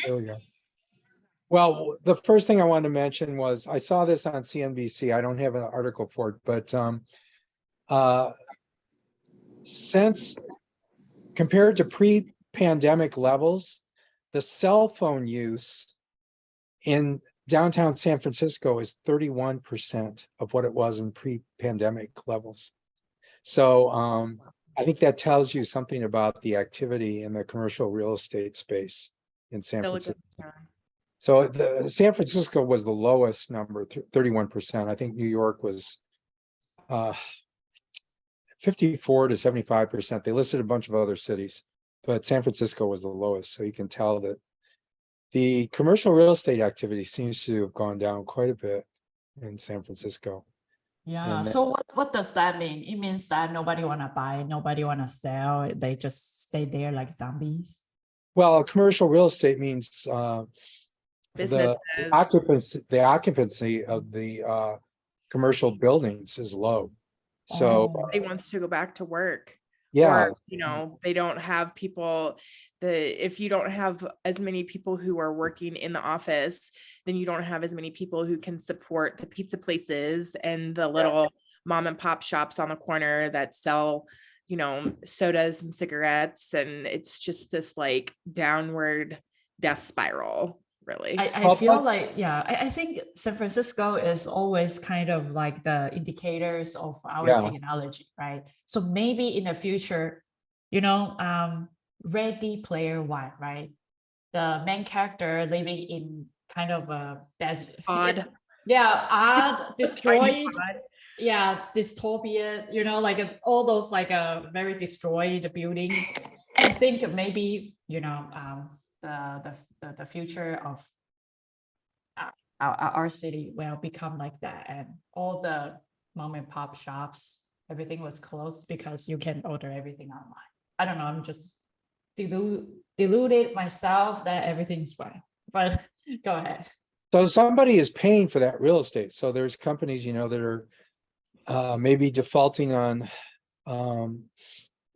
There we go. Well, the first thing I wanted to mention was I saw this on CNBC. I don't have an article for it, but since compared to pre-pandemic levels, the cell phone use in downtown San Francisco is 31% of what it was in pre-pandemic levels. So I think that tells you something about the activity in the commercial real estate space in San Francisco. So the San Francisco was the lowest number, 31%. I think New York was 54 to 75%. They listed a bunch of other cities, but San Francisco was the lowest. So you can tell that the commercial real estate activity seems to have gone down quite a bit in San Francisco. Yeah. And So what does that mean? It means that nobody want to buy, nobody want to sell. They just stay there like zombies. well, commercial real estate means Businesses. the occupancy of the commercial buildings is low. So Everybody wants to go back to work. yeah, Or, they don't have people if you don't have as many people who are working in the office, then you don't have as many people who can support the pizza places and the little mom and pop shops on the corner that sell, sodas and cigarettes. And it's just this like downward death spiral. Really. I feel like, I think San Francisco is always kind of like the indicators of our technology, right? So maybe in the future, Ready Player One, right? The main character living in kind of a desert. Odd, destroyed. Dystopia, like all those like very destroyed buildings. I think maybe, the future of our city will become like that, and all the mom and pop shops, everything was closed because you can order everything online. I don't know, I'm just deluded myself that everything's fine, but go ahead. So somebody is paying for that real estate. So there's companies, that are maybe defaulting on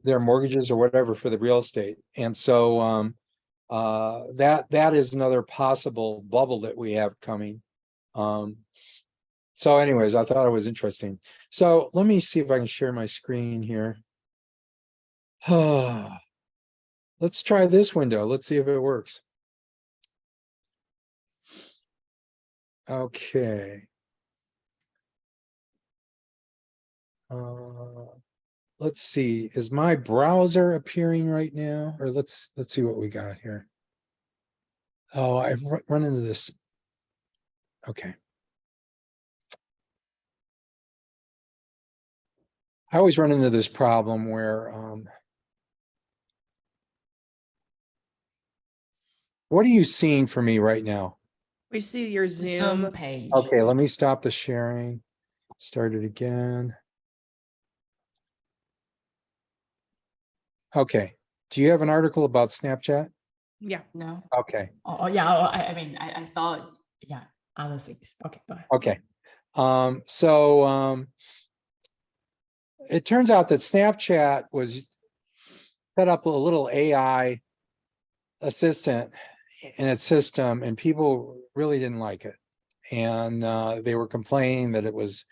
their mortgages or whatever for the real estate. And so that is another possible bubble that we have coming. So anyways, I thought it was interesting. So let me see if I can share my screen here. Let's try this window. Let's see if it works. Okay. Let's see, is my browser appearing right now? Or let's see what we got here. Oh, I've run into this. Okay. I always run into this problem where, what are you seeing for me right now? we see your Zoom page. Okay, let me stop the sharing. Start it again. Okay. Do you have an article about Snapchat? Yeah. No. Okay. I mean, I thought, other things. Okay, go ahead. Okay. So it turns out that Snapchat was set up a little AI assistant in its system, and people really didn't like it. And they were complaining that it was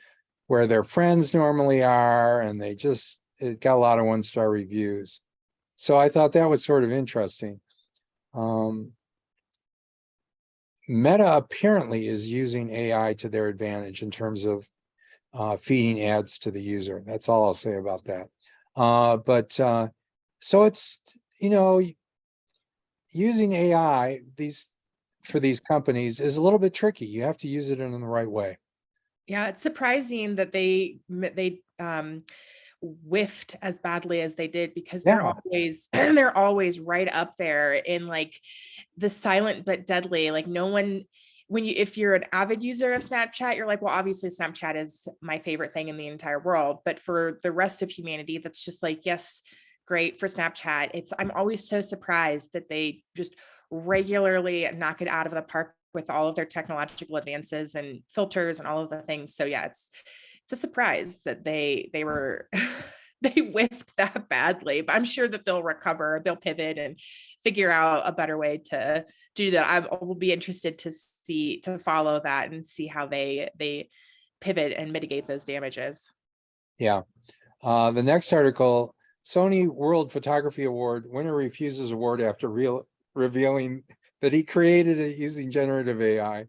where their friends normally are, and it got a lot of one-star reviews. So I thought that was sort of interesting. Meta apparently is using AI to their advantage in terms of feeding ads to the user. That's all I'll say about that. So it's, using AI for these companies is a little bit tricky. You have to use it in the right way. Yeah, it's surprising that they whiffed as badly as they did, because they're always right up there in like the silent but deadly. Like no one, if you're an avid user of Snapchat, you're like, well, obviously Snapchat is my favorite thing in the entire world. But for the rest of humanity, that's just like, yes, great for Snapchat. I'm always so surprised that they just regularly knock it out of the park with all of their technological advances and filters and all of the things. So yeah, it's a surprise that they were they whiffed that badly, but I'm sure that they'll recover, they'll pivot and figure out a better way to do that. I will be interested to follow that and see how they pivot and mitigate those damages. Yeah. The next article, Sony World Photography Award winner refuses award after revealing that he created it using generative AI.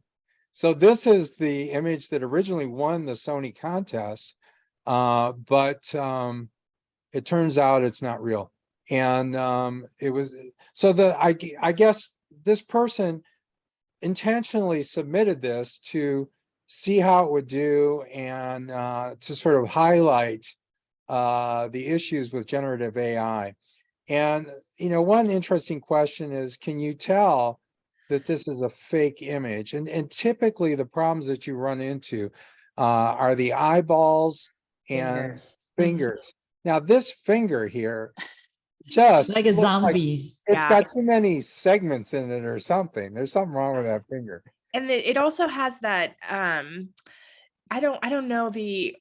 So this is the image that originally won the Sony contest, but it turns out it's not real. And it was, so I guess this person intentionally submitted this to see how it would do and to sort of highlight the issues with generative AI. And, one interesting question is, can you tell that this is a fake image? And typically the problems that you run into are the eyeballs and fingers. Now this finger here just Like a looks like zombies. it's Yeah. got too many segments in it or something. There's something wrong with that finger. And it also has that I don't know the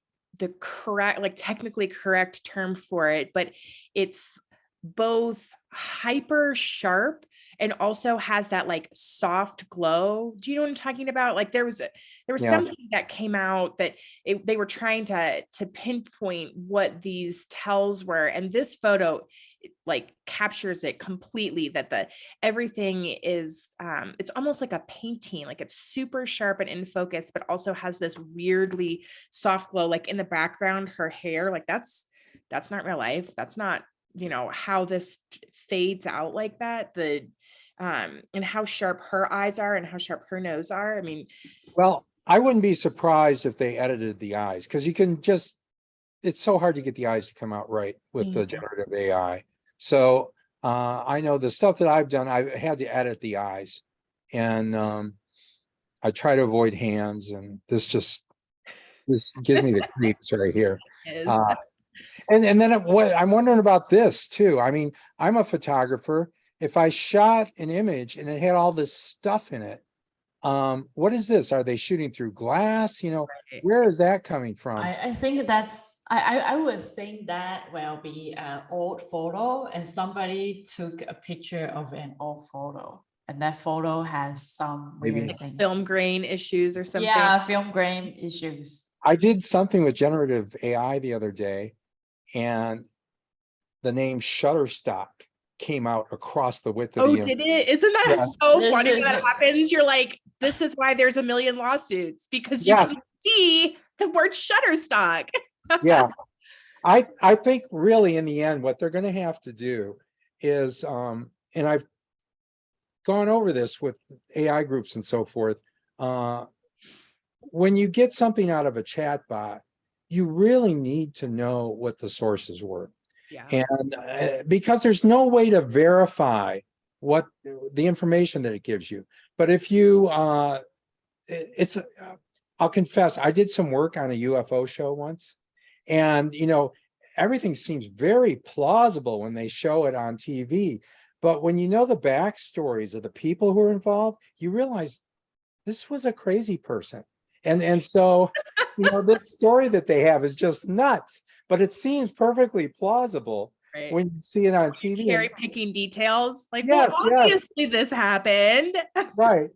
correct, like technically correct term for it, but it's both hyper sharp and also has that like soft glow. Do you know what I'm talking about? Like there was Yeah. something that came out that they were trying to pinpoint what these tells were, and this photo like captures it completely, that everything is it's almost like a painting, like it's super sharp and in focus, but also has this weirdly soft glow, like in the background, her hair, like that's not real life. That's not, how this fades out like that. And how sharp her eyes are and how sharp her nose are. I mean, Well, I wouldn't be surprised if they edited the eyes, because you can just, it's so hard to get the eyes to come out right with the generative AI. So I know the stuff that I've done, I've had to edit the eyes, and I try to avoid hands, and this gives me the creeps right here. And then what I'm wondering about this too. I mean, I'm a photographer. If I shot an image and it had all this stuff in it, what is this? Are they shooting through glass? Where is that coming from? I think that's, I would think that will be an old photo, and somebody took a picture of an old photo, and that photo has some weird like things. film grain issues or something. Yeah, film grain issues. I did something with generative AI the other day, and the name Shutterstock came out across the width of the image. Did it? Isn't that Yeah. so This funny when is that happens? You're like, this is why there's a million lawsuits, because you Yeah. can see the word Shutterstock. Yeah. I think really in the end, what they're going to have to do is, and I've gone over this with AI groups and so forth, when you get something out of a chat bot, you really need to know what the sources were. Yeah. And because there's no way to verify what the information that it gives you. But if you, I'll confess, I did some work on a UFO show once, and everything seems very plausible when they show it on TV. But when you know the backstories of the people who are involved, you realize this was a crazy person. And so, this story that they have is just nuts, but it seems perfectly plausible Right. when you see it on TV. Cherry picking details, like, Yes, well, obviously this happened. Right.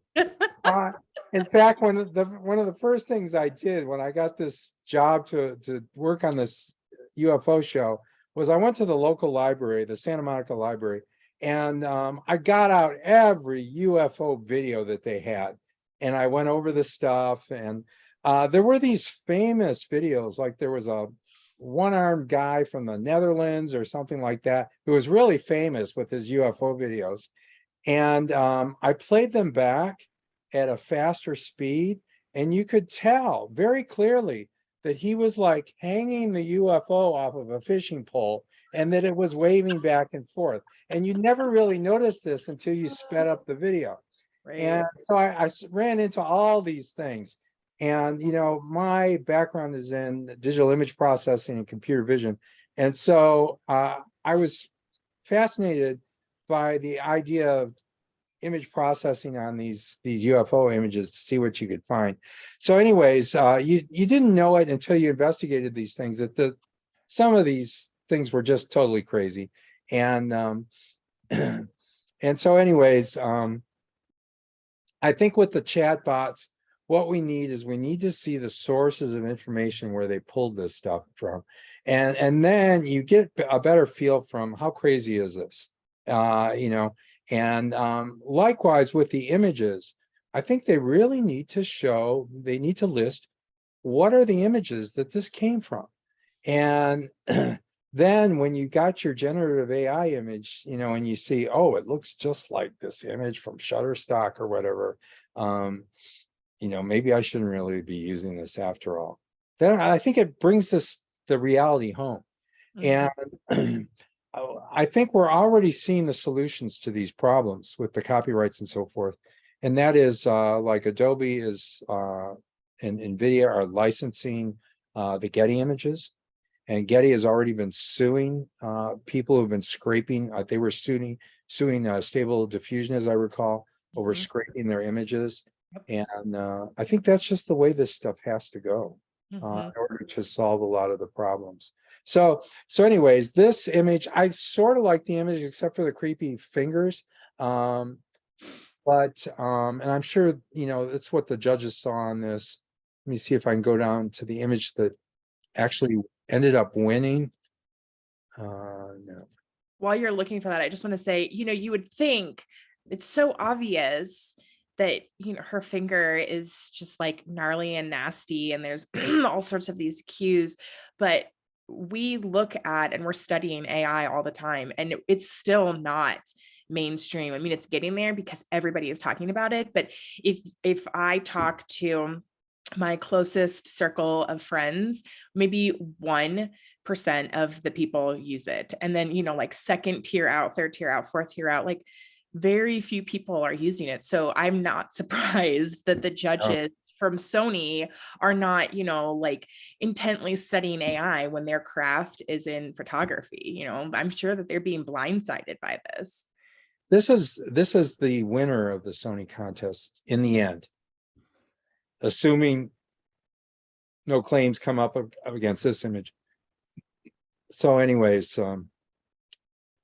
In fact, one of the first things I did when I got this job to work on this UFO show was I went to the local library, the Santa Monica Library, and I got out every UFO video that they had, and I went over the stuff. And there were these famous videos, like there was a one-armed guy from the Netherlands or something like that who was really famous with his UFO videos. And I played them back at a faster speed, and you could tell very clearly that he was like hanging the UFO off of a fishing pole, and that it was waving back and forth. And you never really noticed this until you sped up the video. Right. And so I ran into all these things. And, my background is in digital image processing and computer vision. And so I was fascinated by the idea of image processing on these UFO images to see what you could find. So anyways, you didn't know it until you investigated these things, that some of these things were just totally crazy. And And so anyways, I think with the chat bots, what we need is we need to see the sources of information where they pulled this stuff from. And then you get a better feel from how crazy is this, you know, and likewise with the images, I think they really need to show, they need to list what are the images that this came from. And then when you got your generative AI image, you know, and you see, oh, it looks just like this image from Shutterstock or whatever, you know, maybe I shouldn't really be using this after all. Then I think it brings the reality home. Mhm. And I think we're already seeing the solutions to these problems with the copyrights and so forth. And that is like Adobe is and NVIDIA are licensing the Getty images. And Getty has already been suing people who've been scraping. They were suing Stable Diffusion, as I recall, over Mhm. scraping their images. Yep. And I think that's just the way this stuff has to go in Mhm. order to solve a lot of the problems. So anyways, this image, I sort of like the image except for the creepy fingers. But and I'm sure, you know, that's what the judges saw on this. Let me see if I can go down to the image that actually ended up winning. No. While you're looking for that, I just want to say, you would think it's so obvious that, her finger is just like gnarly and nasty, and there's all sorts of these cues, but we look at and we're studying AI all the time, and it's still not mainstream. I mean, it's getting there because everybody is talking about it. But if I talk to my closest circle of friends, maybe 1% of the people use it. And then, like second tier out, third tier out, fourth tier out, like very few people are using it. So I'm not surprised that the judges from Sony are not, like intently studying AI when their craft is in photography. I'm sure that they're being blindsided by this. This is the winner of the Sony contest in the end, assuming no claims come up against this image. So anyways,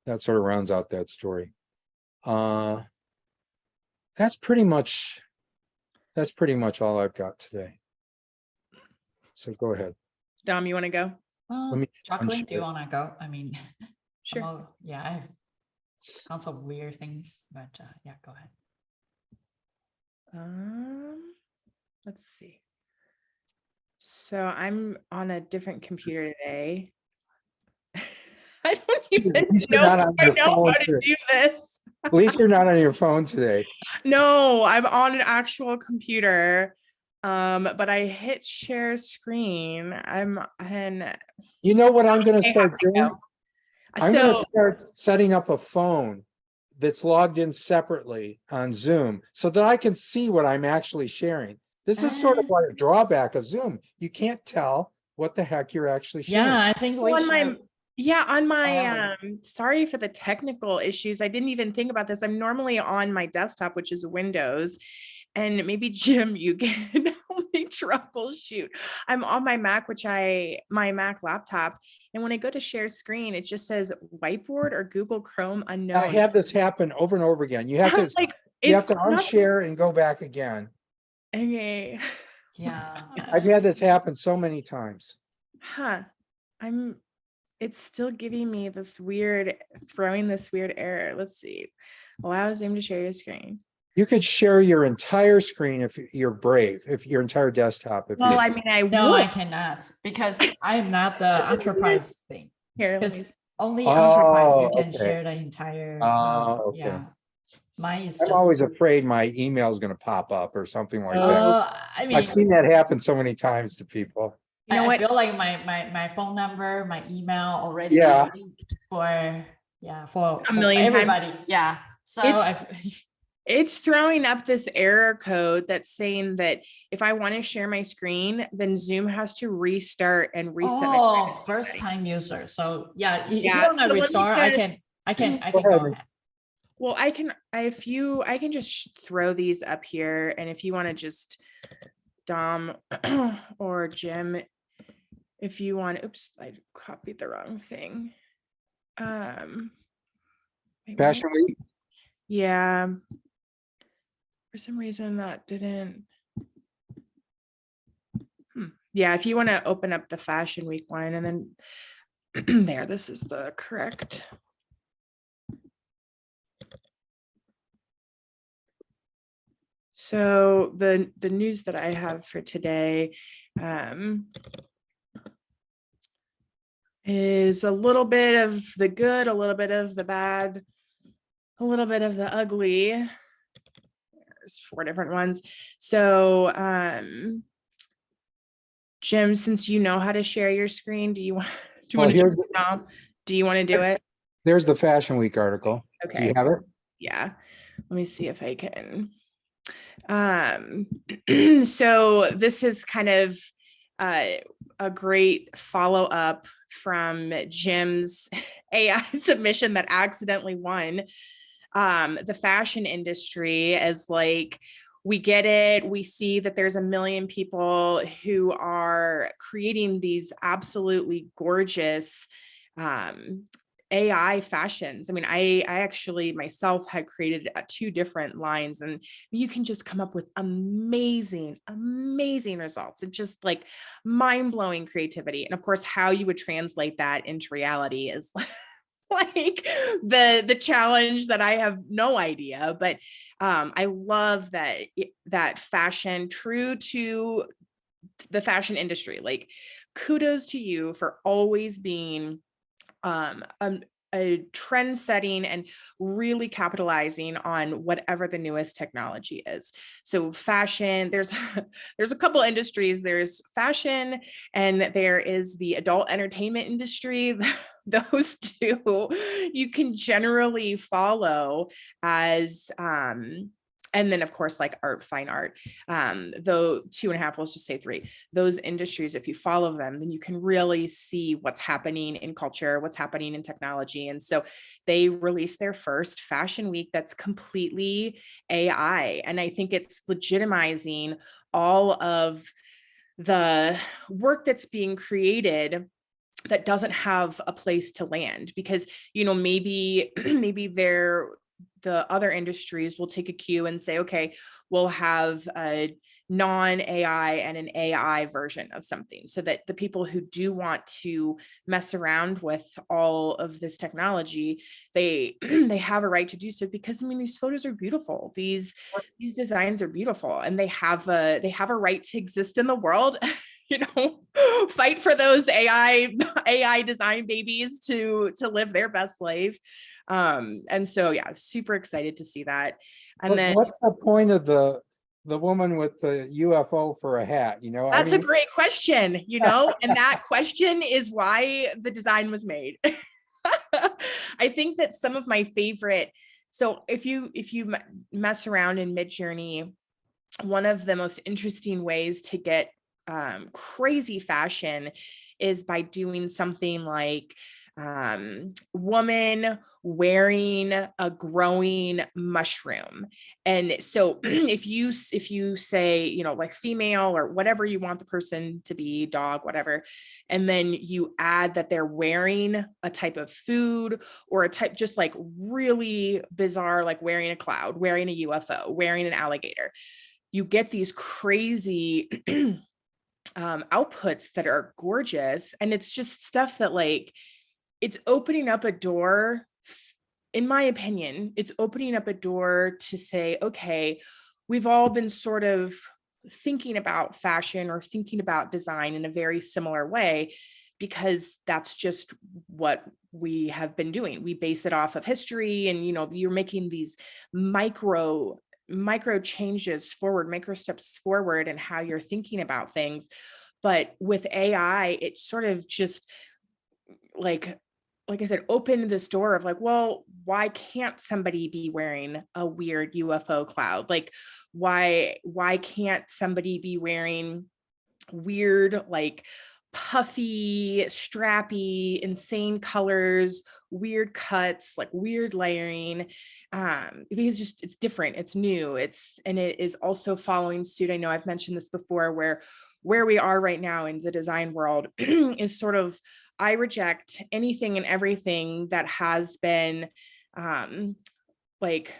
that sort of rounds out that story. That's pretty much all I've got today. So go ahead. Dom, you want to go? Let me Chocolate, do you unshare. want to go? I mean, Sure. yeah, I have tons of weird things, but yeah, go ahead. Let's see. So I'm on a different computer today. I don't even At least you're know not if on I your know phone how to today. do this. At least you're not on your phone today. No, I'm on an actual computer. But I hit share screen. You know what I'm going to I have start to doing? go. I'm going to So start setting up a phone that's logged in separately on Zoom so that I can see what I'm actually sharing. This is sort of like a drawback of Zoom. You can't tell what the heck you're actually sharing. Yeah, I think we on should. my sorry for the technical issues. I didn't even think about this. I'm normally on my desktop, which is Windows, and maybe Jim, you can help me troubleshoot. I'm on my Mac, my Mac laptop, and when I go to share screen, it just says whiteboard or Google Chrome I unknown. have this happen over and over again. You have to Like, you have to it's not- unshare and go back again. Okay. Yeah. I've had this happen so many times. Huh. It's still giving me throwing this weird error. Let's see. Allow Zoom to share your screen. You could share your entire screen if you're brave, if your entire desktop. If Well, you I mean, I No, would. I cannot because I am not the Doesn't enterprise thing. Here, let me Because see. only enterprise you Oh, can okay. share the entire. Okay. Yeah, mine is I'm just. always afraid my email is going to pop up or something like that. I mean, I've seen that happen so many times to people. You know I what? feel like my phone number, my email already Yeah. got linked for A million times. everybody. Yeah. So It's throwing up this error code that's saying that if I want to share my screen, then Zoom has to restart and reset my oh, first time user. So yeah, if you Yeah, want to so let me restart, I just- can Go go ahead. ahead. Well, I can just throw these up here, and if you want to just Dom or Jim, if you want, oops, I copied the wrong thing. Wait, Fashion Week. Yeah. For some reason that didn't. Yeah, if you want to open up the Fashion Week one and then there, this is the correct. So the news that I have for today is a little bit of the good, a little bit of the bad, a little bit of the ugly. There's 4 different ones. So Jim, since you know how to share your screen, do you want to do it now? Do you want to do it? There's the Fashion Week article. Okay. Do you have it? Yeah. Let me see if I can. So this is kind of a great follow-up from Jim's AI submission that accidentally won. The fashion industry is like, we get it. We see that there's a million people who are creating these absolutely gorgeous AI fashions. I mean, I actually myself had created 2 different lines, and you can just come up with amazing results. It's just like mind-blowing creativity. And of course, how you would translate that into reality is like the challenge that I have no idea. But I love that fashion, true to the fashion industry, like kudos to you for always being a trend setting and really capitalizing on whatever the newest technology is. So fashion, there's a couple industries. There's fashion and there is the adult entertainment industry. Those 2 you can generally follow as and then of course like art, fine art, though 2.5, let's just say 3, those industries, if you follow them, then you can really see what's happening in culture, what's happening in technology. And so they released their first Fashion Week that's completely AI. And I think it's legitimizing all of the work that's being created that doesn't have a place to land, because, you know, maybe the other industries will take a cue and say, okay, we'll have a non-AI and an AI version of something, so that the people who do want to mess around with all of this technology, they they have a right to do so, because I mean, these photos are beautiful, these designs are beautiful, and they have a right to exist in the world. You know, fight for those AI design babies to live their best life. And so yeah, super excited to see that. And then What's the point of the woman with the UFO for a hat? You know, that's a great question, you know, and that question is why the design was made. I think that some of my favorite, so if you mess around in Midjourney, one of the most interesting ways to get crazy fashion is by doing something like woman wearing a growing mushroom. And so if you say, you know, like female or whatever you want the person to be, dog, whatever, and then you add that they're wearing a type of food or a type, just like really bizarre, like wearing a cloud, wearing a UFO, wearing an alligator, you get these crazy outputs that are gorgeous. And it's just stuff that, like, it's opening up a door, in my opinion, it's opening up a door to say, okay, we've all been sort of thinking about fashion or thinking about design in a very similar way, because that's just what we have been doing. We base it off of history, and, you know, you're making these micro changes forward, micro steps forward in how you're thinking about things. But with AI, it sort of just like I said, opened this door of like, well, why can't somebody be wearing a weird UFO cloud? Like, why can't somebody be wearing weird, like puffy, strappy, insane colors, weird cuts, like weird layering? Because just it's different, it's new, and it is also following suit. I know I've mentioned this before, where we are right now in the design world is sort of, I reject anything and everything that has been like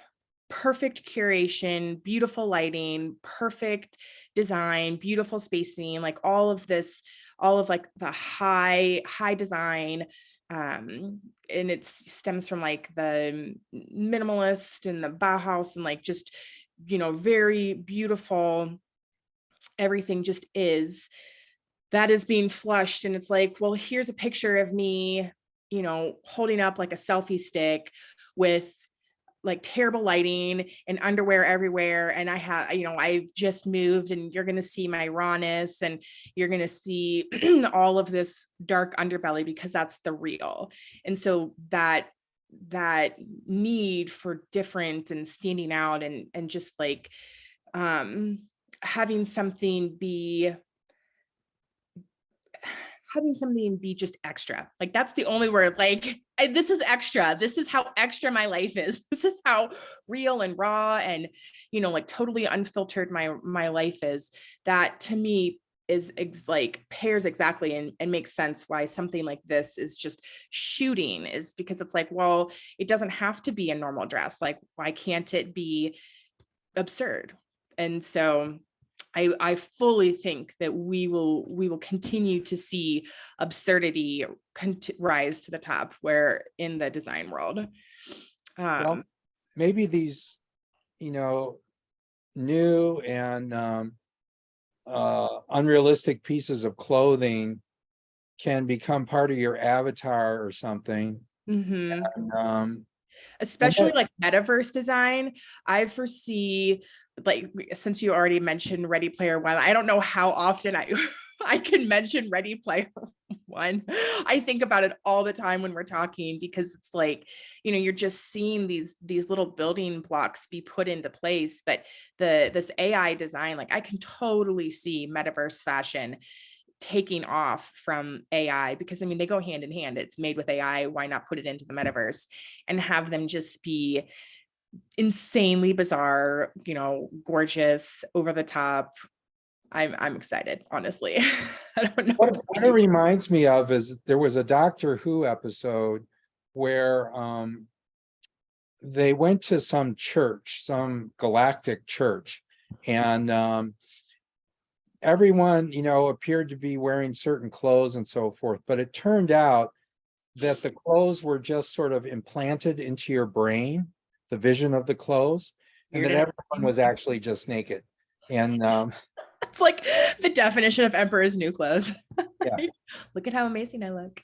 perfect curation, beautiful lighting, perfect design, beautiful spacing, like all of this, all of like the high design. And it stems from like the minimalist and the Bauhaus and like just, you know, very beautiful. Everything just is. That is being flushed. And it's like, well, here's a picture of me, you know, holding up like a selfie stick with like terrible lighting and underwear everywhere. And I have, you know, I've just moved and you're going to see my rawness and you're going to see all of this dark underbelly because that's the real. And so that need for different and standing out and just like having something be just extra. Like that's the only word. Like this is extra. This is how extra my life is. This is how real and raw and, you know, like totally unfiltered my life is. That to me is like pairs exactly and makes sense why something like this is just shooting, is because it's like, well, it doesn't have to be a normal dress. Like, why can't it be absurd? And so I fully think that we will continue to see absurdity rise to the top where in the design world. Well, maybe these, you know, new and unrealistic pieces of clothing can become part of your avatar or something. Mhm. And, Especially like metaverse design. I foresee, like, since you already mentioned Ready Player One, I don't know how often I can mention Ready Player One. I think about it all the time when we're talking, because it's like, you know, you're just seeing these little building blocks be put into place. But this AI design, like I can totally see metaverse fashion taking off from AI, because I mean, they go hand in hand. It's made with AI. Why not put it into the metaverse and have them just be insanely bizarre, you know, gorgeous, over the top? I'm excited, honestly. I don't know. what it reminds me of is there was a Doctor Who episode where they went to some church, some galactic church, and everyone, you know, appeared to be wearing certain clothes and so forth. But it turned out that the clothes were just sort of implanted into your brain, the vision of the clothes, and that everyone was actually just naked. And it's like the definition of Emperor's New Clothes. Yeah. Look at how amazing I look.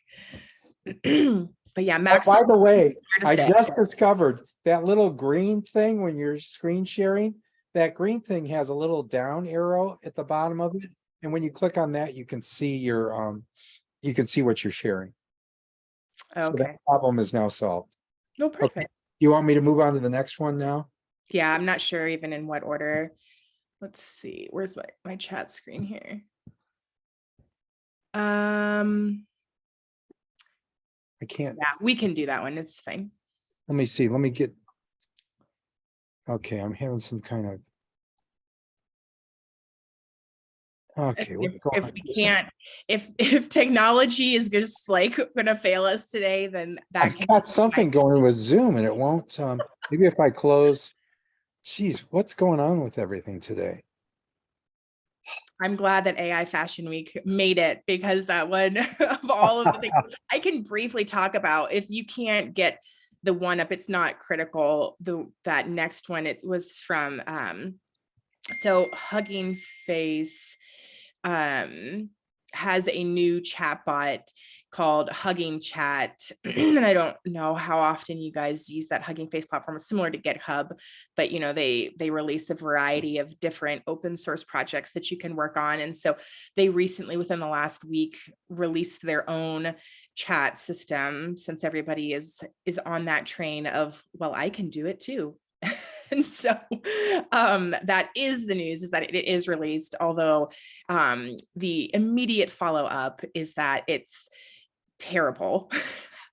But yeah, Max. By the way, I just discovered that little green thing when you're screen sharing, that green thing has a little down arrow at the bottom of it. And when you click on that, you can see your you can see what you're sharing. Okay. So that problem is now solved. No, perfect. Okay. You want me to move on to the next one now? Yeah, I'm not sure even in what order. Let's see. Where's my chat screen here? I can't. Yeah, we can do that one. It's fine. Let me see. Let me get. Okay, I'm having some kind of. Okay, if we can't, if technology is just like gonna fail us today, then that I've got something going with Zoom and it won't. Maybe if I close. Geez, what's going on with everything today? I'm glad that AI Fashion Week made it, because that one of all of the things I can briefly talk about. If you can't get the one up, it's not critical. That next one, it was from so Hugging Face has a new chatbot called Hugging Chat. And I don't know how often you guys use that Hugging Face platform. It's similar to GitHub, but you know, they release a variety of different open source projects that you can work on. And so they recently, within the last week, released their own chat system, since everybody is on that train of, well, I can do it too. And so that is the news, is that it is released, although the immediate follow-up is that it's terrible.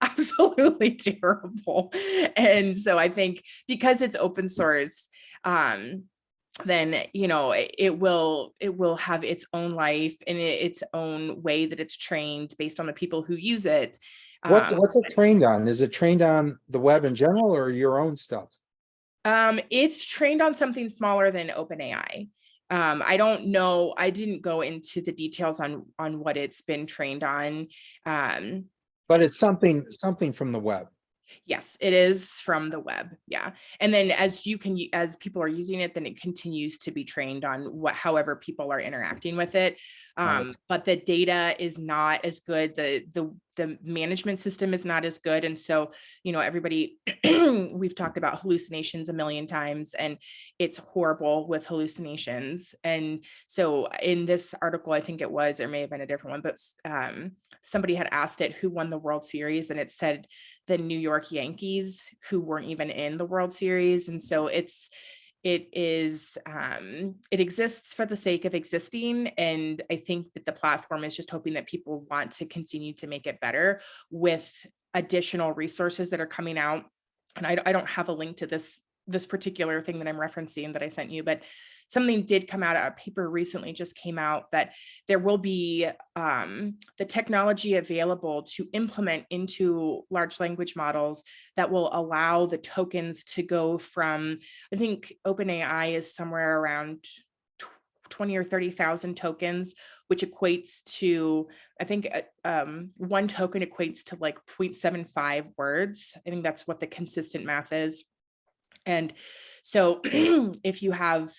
Absolutely terrible. And so I think because it's open source, then, you know, it will have its own life and its own way that it's trained based on the people who use it. What's it trained on? Is it trained on the web in general or your own stuff? It's trained on something smaller than OpenAI. I don't know. I didn't go into the details on what it's been trained on. But it's something from the web. Yes, it is from the web. Yeah. And then as people are using it, then it continues to be trained on however people are interacting with it. But the data is not as good. The management system is not as good. And so, everybody, we've talked about hallucinations a million times, and it's horrible with hallucinations. And so in this article, I think it was, or may have been a different one, but somebody had asked it who won the World Series, and it said the New York Yankees, who weren't even in the World Series. And so it exists for the sake of existing. And I think that the platform is just hoping that people want to continue to make it better with additional resources that are coming out. And I don't have a link to this particular thing that I'm referencing that I sent you, but something did come out. A paper recently just came out that there will be the technology available to implement into large language models that will allow the tokens to go from, I think OpenAI is somewhere around 20 or 30,000 tokens, which equates to, I think one token equates to like 0.75 words. I think that's what the consistent math is. And so if you have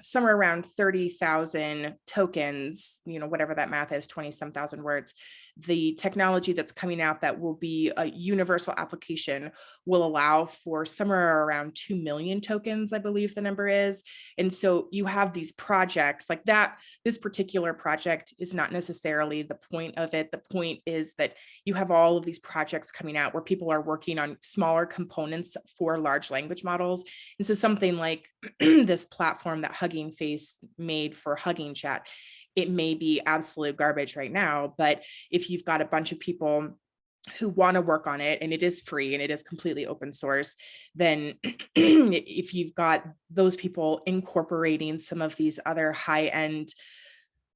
somewhere around 30,000 tokens, whatever that math is, 20 some thousand words, the technology that's coming out that will be a universal application will allow for somewhere around 2 million tokens, I believe the number is. And so you have these projects like that. This particular project is not necessarily the point of it. The point is that you have all of these projects coming out where people are working on smaller components for large language models. And so something like this platform that Hugging Face made for Hugging Chat, it may be absolute garbage right now, but if you've got a bunch of people who want to work on it, and it is free and it is completely open source, then if you've got those people incorporating some of these other high-end,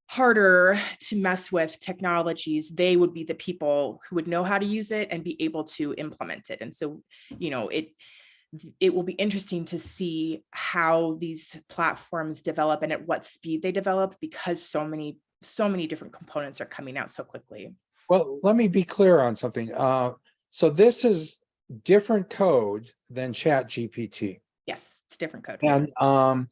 harder to mess with technologies, they would be the people who would know how to use it and be able to implement it. And so, it will be interesting to see how these platforms develop and at what speed they develop, because so many different components are coming out so quickly. Well, let me be clear on something. So this is different code than ChatGPT. Yes, it's different code. And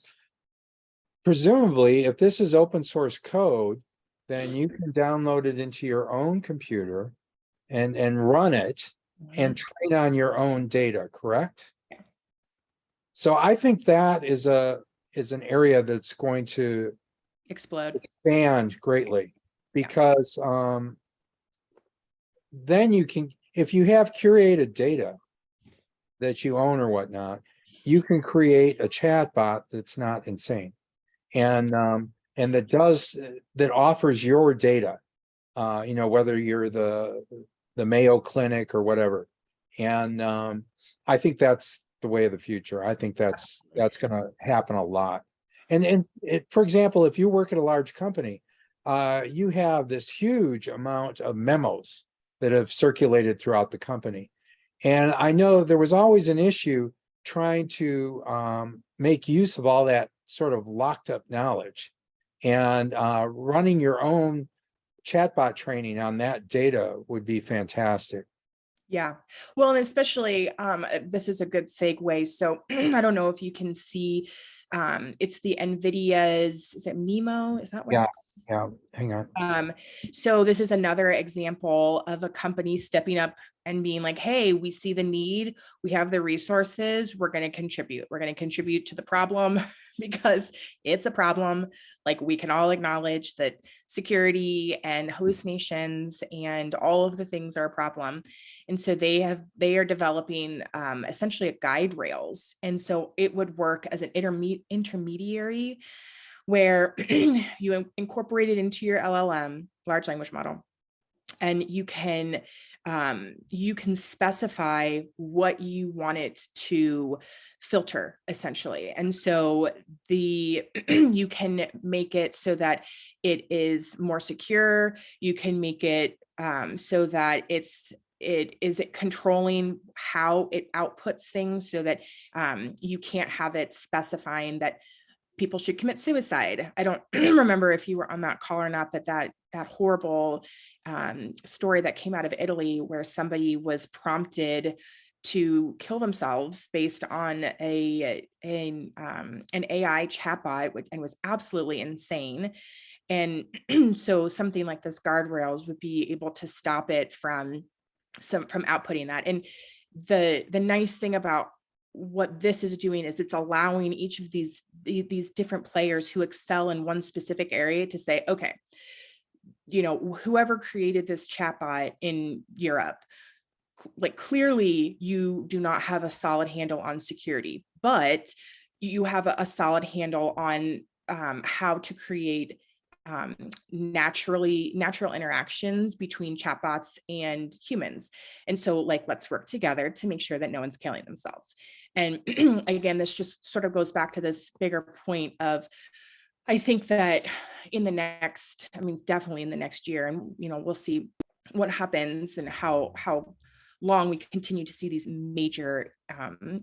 presumably, if this is open source code, then you can download it into your own computer and run it and train on your own data, correct? Yeah. So I think that is an area that's going to Explode. expand greatly, because then you can, if you have curated data that you own or whatnot, you can create a chatbot that's not insane, and that offers your data, whether you're the Mayo Clinic or whatever. And I think that's the way of the future. I think that's going to happen a lot. And for example, if you work at a large company, you have this huge amount of memos that have circulated throughout the company. And I know there was always an issue trying to make use of all that sort of locked up knowledge, and running your own chatbot training on that data would be fantastic. Yeah. Well, and especially, this is a good segue. So I don't know if you can see, it's the NVIDIA's, is it Mimo? Is that what it's called? Yeah, hang on. So this is another example of a company stepping up and being like, hey, we see the need, we have the resources, we're going to contribute. We're going to contribute to the problem because it's a problem. Like, we can all acknowledge that security and hallucinations and all of the things are a problem. And so they are developing essentially a guide rails. And so it would work as an intermediary where you incorporate it into your LLM, large language model, and you can specify what you want it to filter, essentially. And so you can make it so that it is more secure. You can make it so that it's is it controlling how it outputs things so that you can't have it specifying that people should commit suicide. I don't remember if you were on that call or not, but that horrible story that came out of Italy where somebody was prompted to kill themselves based on an AI chatbot, and was absolutely insane. And so something like this guardrails would be able to stop it from outputting that. And the nice thing about what this is doing is it's allowing each of these different players who excel in one specific area to say, okay, whoever created this chatbot in Europe, like clearly you do not have a solid handle on security, but you have a solid handle on how to create natural interactions between chatbots and humans. And so let's work together to make sure that no one's killing themselves. And again, this just sort of goes back to this bigger point of, I think that definitely in the next year, and we'll see what happens and how long we continue to see these major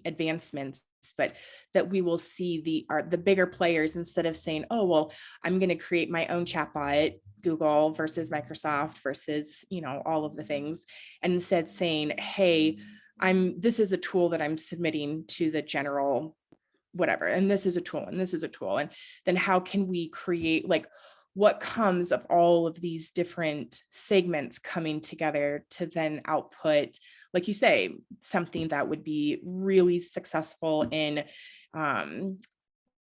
advancements, but that we will see the bigger players, instead of saying, oh, well, I'm going to create my own chatbot, Google versus Microsoft versus, all of the things, and instead saying, hey, this is a tool that I'm submitting to the general whatever, and this is a tool, and this is a tool. And then how can we create, what comes of all of these different segments coming together to then output, like you say, something that would be really successful in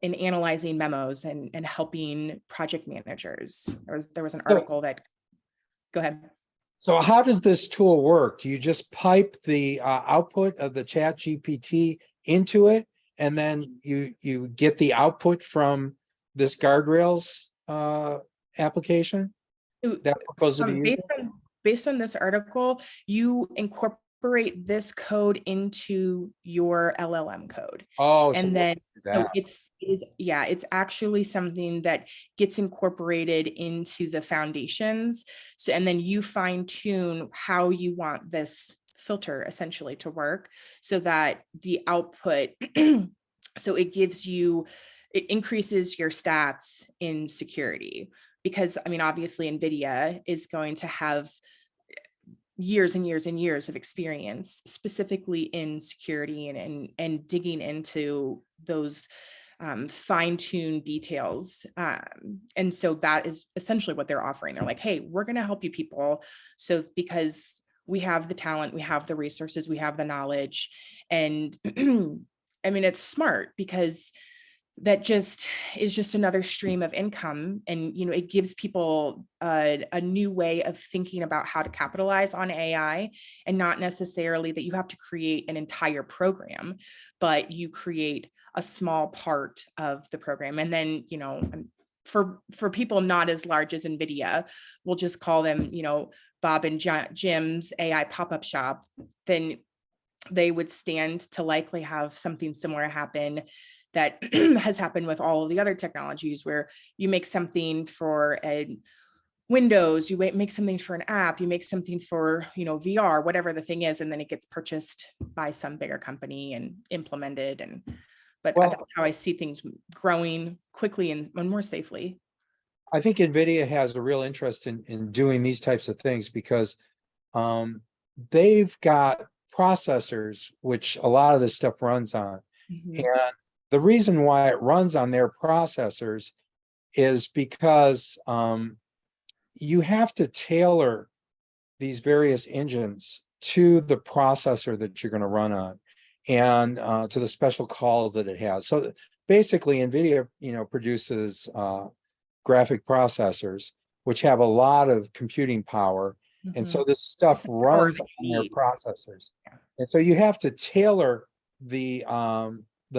analyzing memos and helping project managers. There was an article that, go ahead. So how does this tool work? Do you just pipe the output of the Chat GPT into it, and then you get the output from this guardrails application? That's what goes to the user? Based on this article, you incorporate this code into your LLM code. Oh, and then it's actually something that gets incorporated into the foundations. So, and then you fine tune how you want this filter essentially to work so that the output, so it increases your stats in security. Because obviously NVIDIA is going to have years and years and years of experience specifically in security and digging into those fine-tuned details. And so that is essentially what they're offering. They're like, hey, we're going to help you people. So because we have the talent, we have the resources, we have the knowledge. And it's smart because that just is just another stream of income. And, it gives people a new way of thinking about how to capitalize on AI, and not necessarily that you have to create an entire program, but you create a small part of the program. And then, for people not as large as NVIDIA, we'll just call them, Bob and Jim's AI pop-up shop, then they would stand to likely have something similar happen that has happened with all of the other technologies, where you make something for a Windows, you make something for an app, you make something for, VR, whatever the thing is, and then it gets purchased by some bigger company and implemented. But that's how I see things growing quickly and more safely. I think NVIDIA has a real interest in doing these types of things because they've got processors, which a lot of this stuff runs on. Mm-hmm. And the reason why it runs on their processors is because you have to tailor these various engines to the processor that you're going to run on, and to the special calls that it has. So basically, NVIDIA, produces graphic processors which have a lot of computing power, and so this stuff runs on their processors. And so you have to tailor the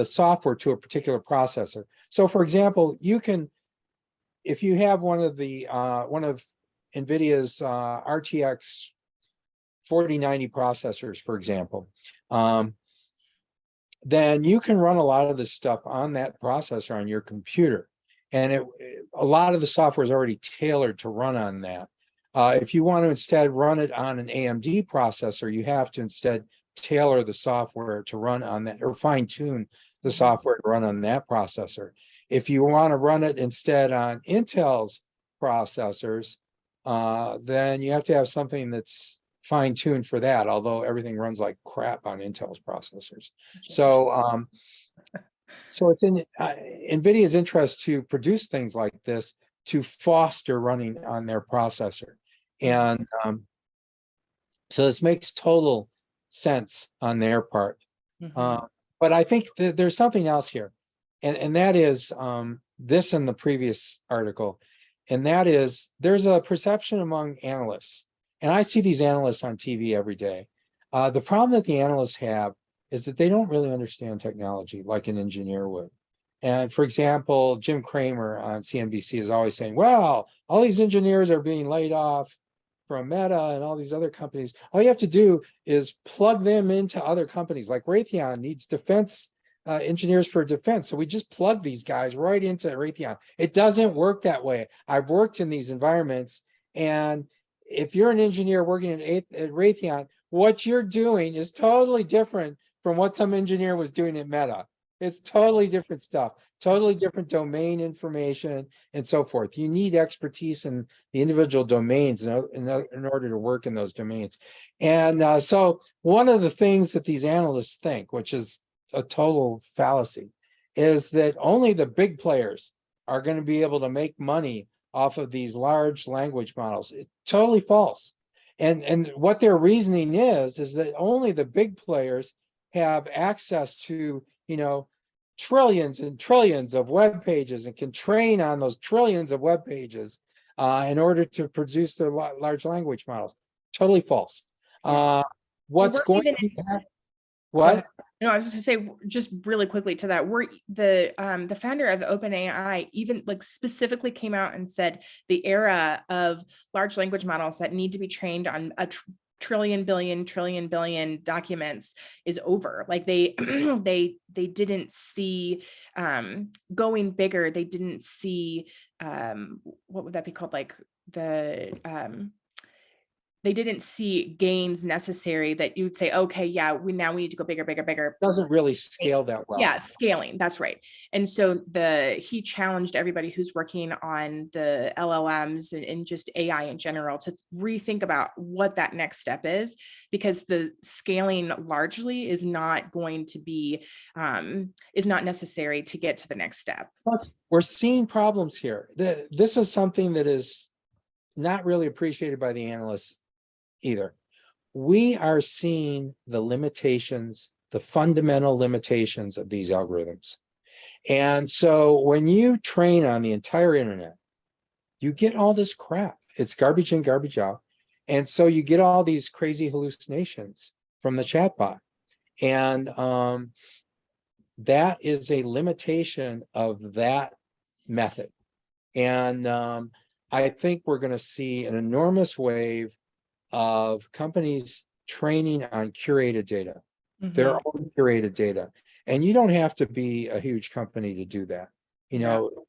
software to a particular processor. So for example, you can, if you have one of NVIDIA's RTX 4090 processors, for example, then you can run a lot of this stuff on that processor on your computer. And a lot of the software is already tailored to run on that. If you want to instead run it on an AMD processor, you have to instead tailor the software to run on that, or fine tune the software to run on that processor. If you want to run it instead on Intel's processors, then you have to have something that's fine tuned for that, although everything runs like crap on Intel's processors. So, so it's in NVIDIA's interest to produce things like this to foster running on their processor. And so this makes total sense on their part. But I think that there's something else here. And that is this in the previous article. And that is there's a perception among analysts. And I see these analysts on TV every day. The problem that the analysts have is that they don't really understand technology like an engineer would. And for example, Jim Cramer on CNBC is always saying, well, all these engineers are being laid off from Meta and all these other companies. All you have to do is plug them into other companies. Like Raytheon needs defense engineers for defense. So we just plug these guys right into Raytheon. It doesn't work that way. I've worked in these environments, and if you're an engineer working at Raytheon, what you're doing is totally different from what some engineer was doing at Meta. It's totally different stuff, totally different domain information and so forth. You need expertise in the individual domains in order to work in those domains. And so one of the things that these analysts think, which is a total fallacy, is that only the big players are going to be able to make money off of these large language models. It's totally false. And what their reasoning is that only the big players have access to, trillions and trillions of web pages and can train on those trillions of web pages in order to produce their large language models. Totally false. What's going to be what? No, I was just gonna say, just really quickly to that, we're the founder of OpenAI even like specifically came out and said the era of large language models that need to be trained on a trillion billion documents is over. Like they they didn't see going bigger. They didn't see what would that be called? Like they didn't see gains necessary that you would say, okay, yeah, we need to go bigger. Doesn't really scale that well. Yeah, scaling, that's right. And so he challenged everybody who's working on the LLMs and just AI in general to rethink about what that next step is, because the scaling largely is not going to be, is not necessary to get to the next step. Plus, we're seeing problems here. This is something that is not really appreciated by the analysts either. We are seeing the limitations, the fundamental limitations of these algorithms. And so when you train on the entire internet, you get all this crap. It's garbage in, garbage out. And so you get all these crazy hallucinations from the chatbot. And that is a limitation of that method. And I think we're going to see an enormous wave of companies training on curated data, their own curated data. And you don't have to be a huge company to do that.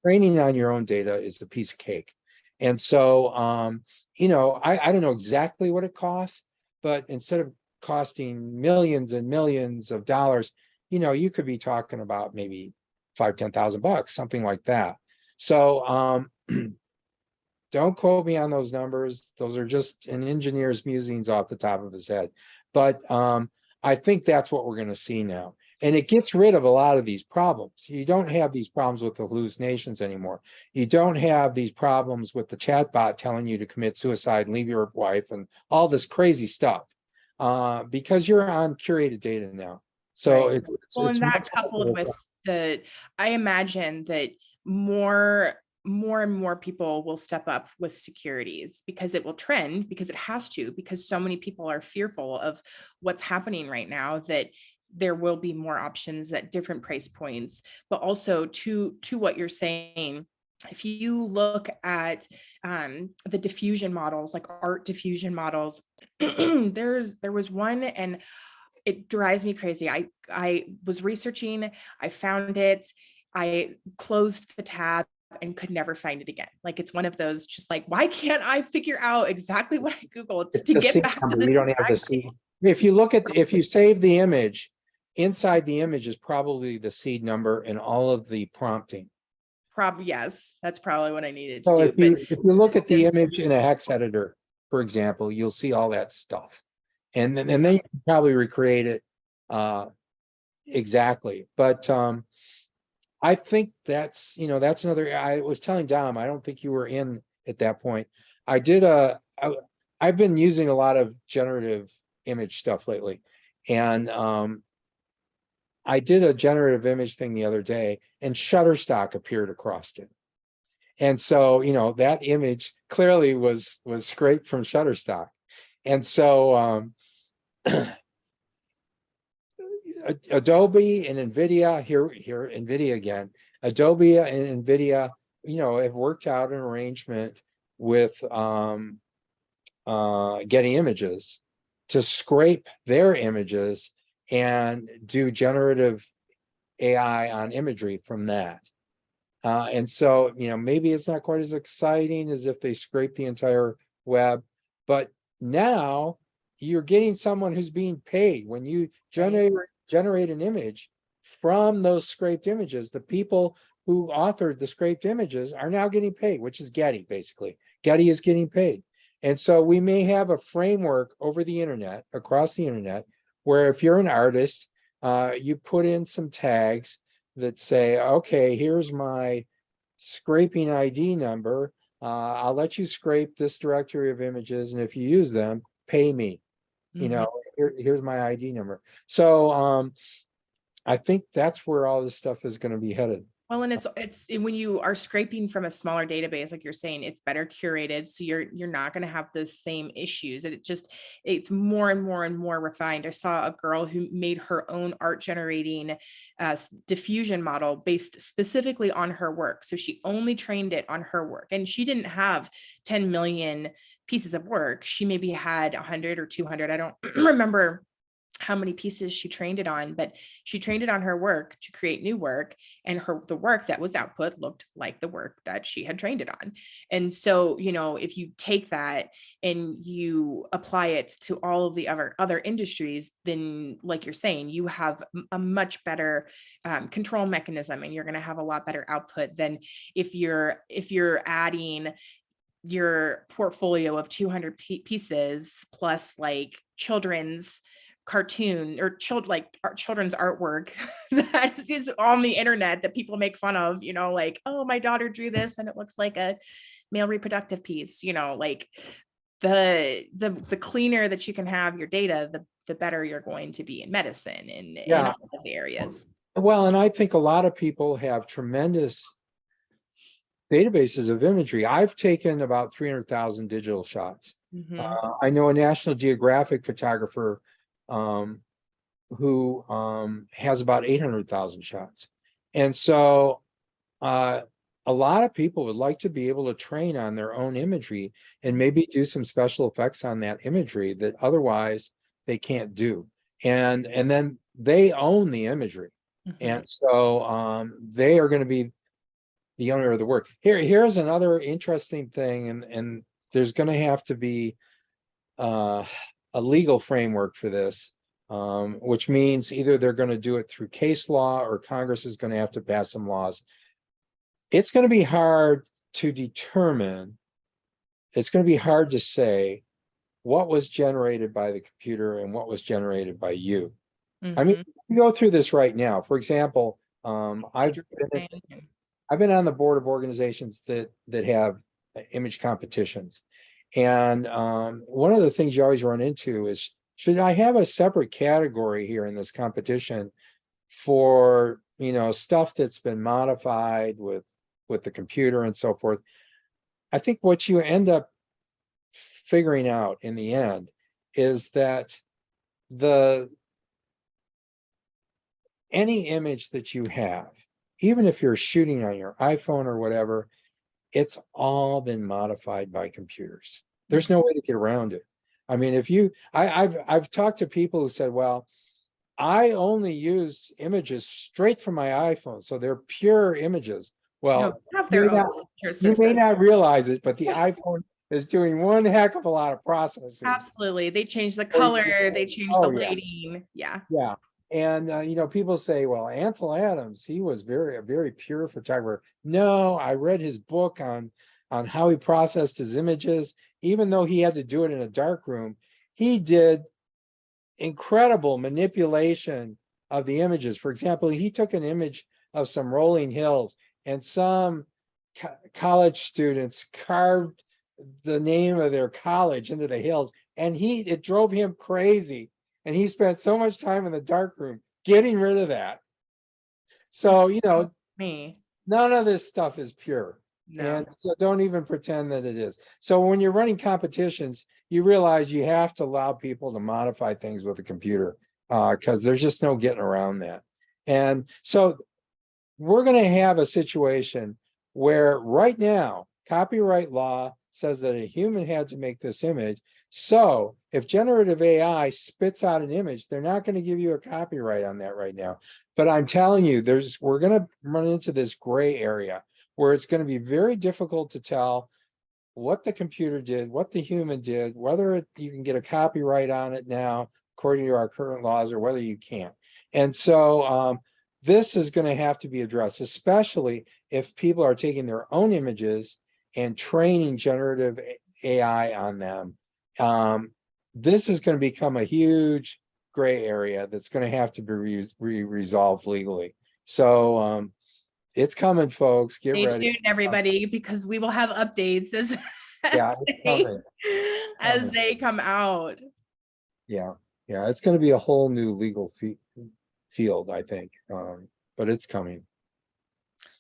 Training on your own data is a piece of cake. And so, I don't know exactly what it costs, but instead of costing millions and millions of dollars, you could be talking about maybe $5,000-$10,000, something like that. So, don't quote me on those numbers. Those are just an engineer's musings off the top of his head. But I think that's what we're going to see now. And it gets rid of a lot of these problems. You don't have these problems with the hallucinations anymore. You don't have these problems with the chatbot telling you to commit suicide and leave your wife and all this crazy stuff because you're on curated data now. So right. it's and that coupled with I imagine that more and more people will step up with securities because it will trend, because it has to, because so many people are fearful of what's happening right now, that there will be more options at different price points. But also to what you're saying, if you look at the diffusion models, like art diffusion models, there was one, and it drives me crazy. I was researching, I found it, I closed the tab, and could never find it again. Like it's one of those just like, why can't I figure out exactly what I Googled It's to the get seed back to number. this? We don't have the exact seed. thing? If you look at, if you save the image, inside the image is probably the seed number and all of the prompting. Yes, that's probably what I needed to So do. if you look it's at the just- image in a hex editor, for example, you'll see all that stuff. And then you can probably recreate it exactly. But I think that's, that's another, I was telling Dom, I don't think you were in at that point. I've been using a lot of generative image stuff lately. And I did a generative image thing the other day and Shutterstock appeared across it. And so, that image clearly was scraped from Shutterstock. And so Adobe and NVIDIA, here NVIDIA again, Adobe and NVIDIA, have worked out an arrangement with Getty Images to scrape their images and do generative AI on imagery from that. And so, maybe it's not quite as exciting as if they scrape the entire web, but now you're getting someone who's being paid. When you generate an image from those scraped images, the people who authored the scraped images are now getting paid, which is Getty, basically. Getty is getting paid. And so we may have a framework over the internet, across the internet, where if you're an artist, you put in some tags that say, okay, here's my scraping ID number. I'll let you scrape this directory of images, and if you use them, pay me. Here's my ID number. So I think that's where all this stuff is going to be headed. Well, and it's when you are scraping from a smaller database, like you're saying, it's better curated. So you're not going to have those same issues. And it's more and more and more refined. I saw a girl who made her own art generating diffusion model based specifically on her work. So she only trained it on her work, and she didn't have 10 million pieces of work. She maybe had 100 or 200. I don't remember how many pieces she trained it on, but she trained it on her work to create new work, and the work that was output looked like the work that she had trained it on. And so, if you take that and you apply it to all of the other industries, then like you're saying, you have a much better control mechanism, and you're going to have a lot better output than if you're adding your portfolio of 200 pieces plus like children's cartoon or children's artwork that is on the internet that people make fun of, like, oh, my daughter drew this and it looks like a male reproductive piece, like the cleaner that you can have your data, the better you're going to be in medicine and in all of the areas. Well, and I think a lot of people have tremendous databases of imagery. I've taken about 300,000 digital shots. I know a National Geographic photographer who has about 800,000 shots. And so a lot of people would like to be able to train on their own imagery and maybe do some special effects on that imagery that otherwise they can't do. And then they own the imagery. And so they are going to be the owner of the work. Here's another interesting thing, and there's going to have to be a legal framework for this, which means either they're going to do it through case law or Congress is going to have to pass some laws. It's going to be hard to determine, it's going to be hard to say what was generated by the computer and what was generated by you. I mean, we go through this right now. For example, I've been on the board of organizations that have image competitions. And one of the things you always run into is, should I have a separate category here in this competition for, stuff that's been modified with the computer and so forth? I think what you end up figuring out in the end is that any image that you have, even if you're shooting on your iPhone or whatever, it's all been modified by computers. There's no way to get around it. I mean, I've talked to people who said, well, I only use images straight from my iPhone, so they're pure images. Well, have you their may own not- filter you may system. not realize it, but the iPhone is doing one heck of a lot of processing. Absolutely. They changed the Or you color, can- they changed Oh, the yeah. lighting. Yeah. Yeah. And, people say, well, Ansel Adams, he was a very pure photographer. No, I read his book on how he processed his images. Even though he had to do it in a dark room, he did incredible manipulation of the images. For example, he took an image of some rolling hills, and some college students carved the name of their college into the hills, and it drove him crazy. And he spent so much time in the dark room getting rid of that. So, Me. none of this stuff is pure. No. And so don't even pretend that it is. So when you're running competitions, you realize you have to allow people to modify things with a computer, because there's just no getting around that. And so we're going to have a situation where right now, copyright law says that a human had to make this image. So if generative AI spits out an image, they're not going to give you a copyright on that right now. But I'm telling you, we're going to run into this gray area where it's going to be very difficult to tell what the computer did, what the human did, whether you can get a copyright on it now, according to our current laws, or whether you can't. And so this is going to have to be addressed, especially if people are taking their own images and training generative AI on them. This is going to become a huge gray area that's going to have to be resolved legally. So it's coming, folks. Get Stay ready. tuned, everybody, because we will have updates as, Yeah, as, it's they, coming. as Coming. they come out. Yeah, it's going to be a whole new legal field, I think. But it's coming.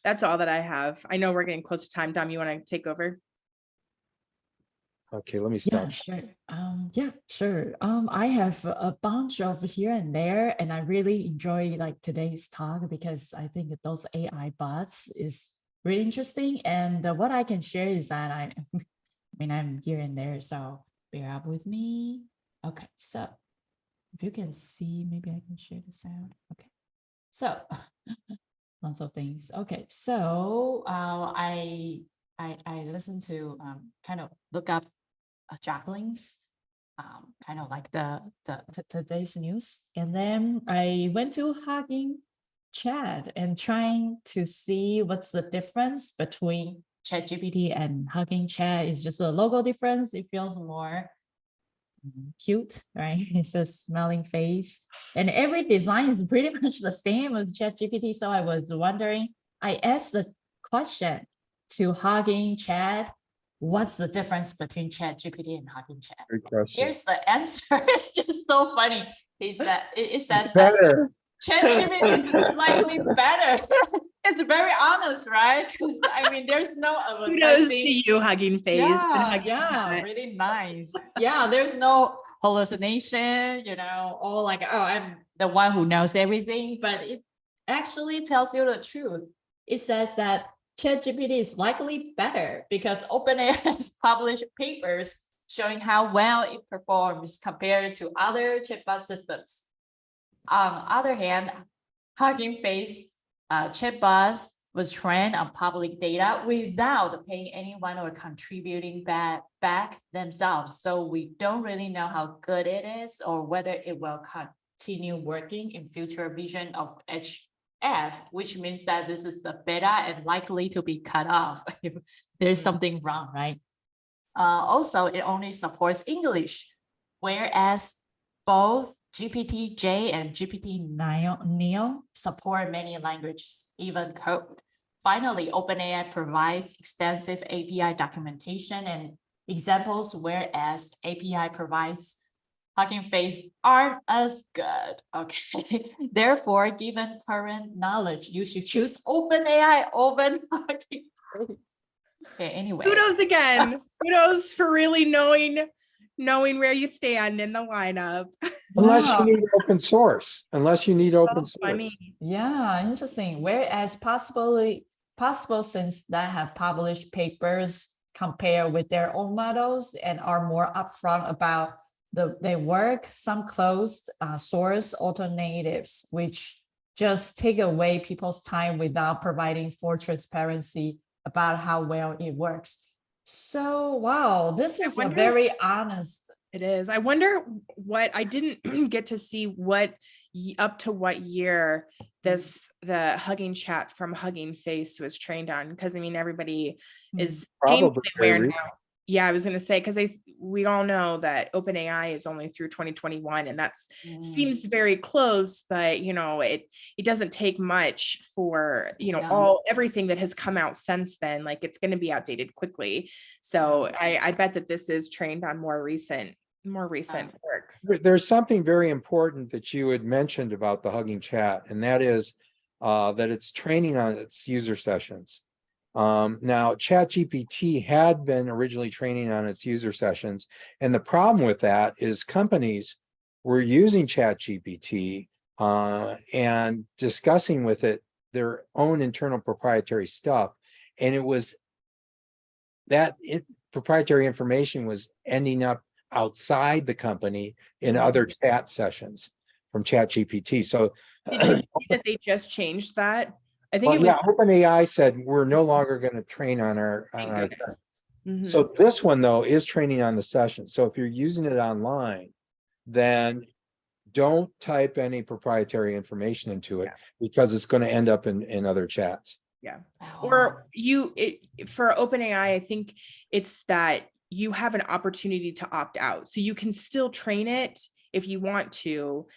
That's all that I have. I know we're getting close to time. Dom, you want to take over? Okay, let me Yeah, stop. sure. Yeah, sure. I have a bunch of here and there, and I really enjoy like today's talk because I think that those AI bots is really interesting. And what I can share is that I mean, I'm here and there, so bear up with me. Okay, so if you can see, maybe I can share the sound. Okay, so lots of things. Okay, so I listened to kind of look up Jacqueline's kind of like the today's news, and then I went to Hugging Chat and trying to see what's the difference between ChatGPT and Hugging Chat. Is just a logo difference. It feels more cute, right? It's a smiling face, and every design is pretty much the same as ChatGPT. So I was wondering, I asked the question to Hugging Chat, what's the difference between ChatGPT and Hugging Chat? Great question. Here's the answer. It's just so funny. It says that Better. ChatGPT is likely better. It's very honest, right? Because I mean, there's no Kudos to advertising. you, Hugging Face. Yeah, really nice. Yeah, there's no hallucination, or like, oh, I'm the one who knows everything, but it actually tells you the truth. It says that ChatGPT is likely better because OpenAI has published papers showing how well it performs compared to other chatbot systems. On the other hand, Hugging Face chatbots was trained on public data without paying anyone or contributing back themselves. So we don't really know how good it is or whether it will continue working in future version of HF, which means that this is the beta and likely to be cut off if there's something wrong, right? Also, it only supports English, whereas both GPT-J and GPT-Neo support many languages, even code. Finally, OpenAI provides extensive API documentation and examples, whereas API provides Hugging Face aren't as good. Okay. Therefore, given current knowledge, you should choose OpenAI over Hugging Face. Okay, anyway. Kudos again. Kudos for really knowing where you stand in the lineup. Unless Yeah. you need open source. Unless you need open source. Funny. Yeah, interesting. Whereas possible since that have published papers compare with their own models and are more upfront about their work, some closed source alternatives, which just take away people's time without providing full transparency about how well it works. So, wow, this is a wonder- very honest. It is. I wonder what I didn't get to see what up to what year the Hugging Chat from Hugging Face was trained on, because I mean everybody is Probably aware very now. Yeah, I was going to say, because we all know that OpenAI is only through 2021, and that's seems very close, but you know, it doesn't take much for, you know, everything that has come out since then. Like, it's going to be outdated quickly. So I bet that this is trained on more recent work. There's something very important that you had mentioned about the Hugging Chat, and that is that it's training on its user sessions. Now, ChatGPT had been originally training on its user sessions, and the problem with that is companies were using ChatGPT and discussing with it their own internal proprietary stuff, and it was that proprietary information was ending up outside the company in other chat sessions from ChatGPT. So Did you see that they just changed that? I think well, it was OpenAI said we're no longer going to train on our goodness. sessions. So this one though is training on the session. So if you're using it online, then don't type any proprietary information into it because it's going to end up in other chats. Yeah. Or for OpenAI, I think it's that you have an opportunity to opt out. So you can still train it if you want to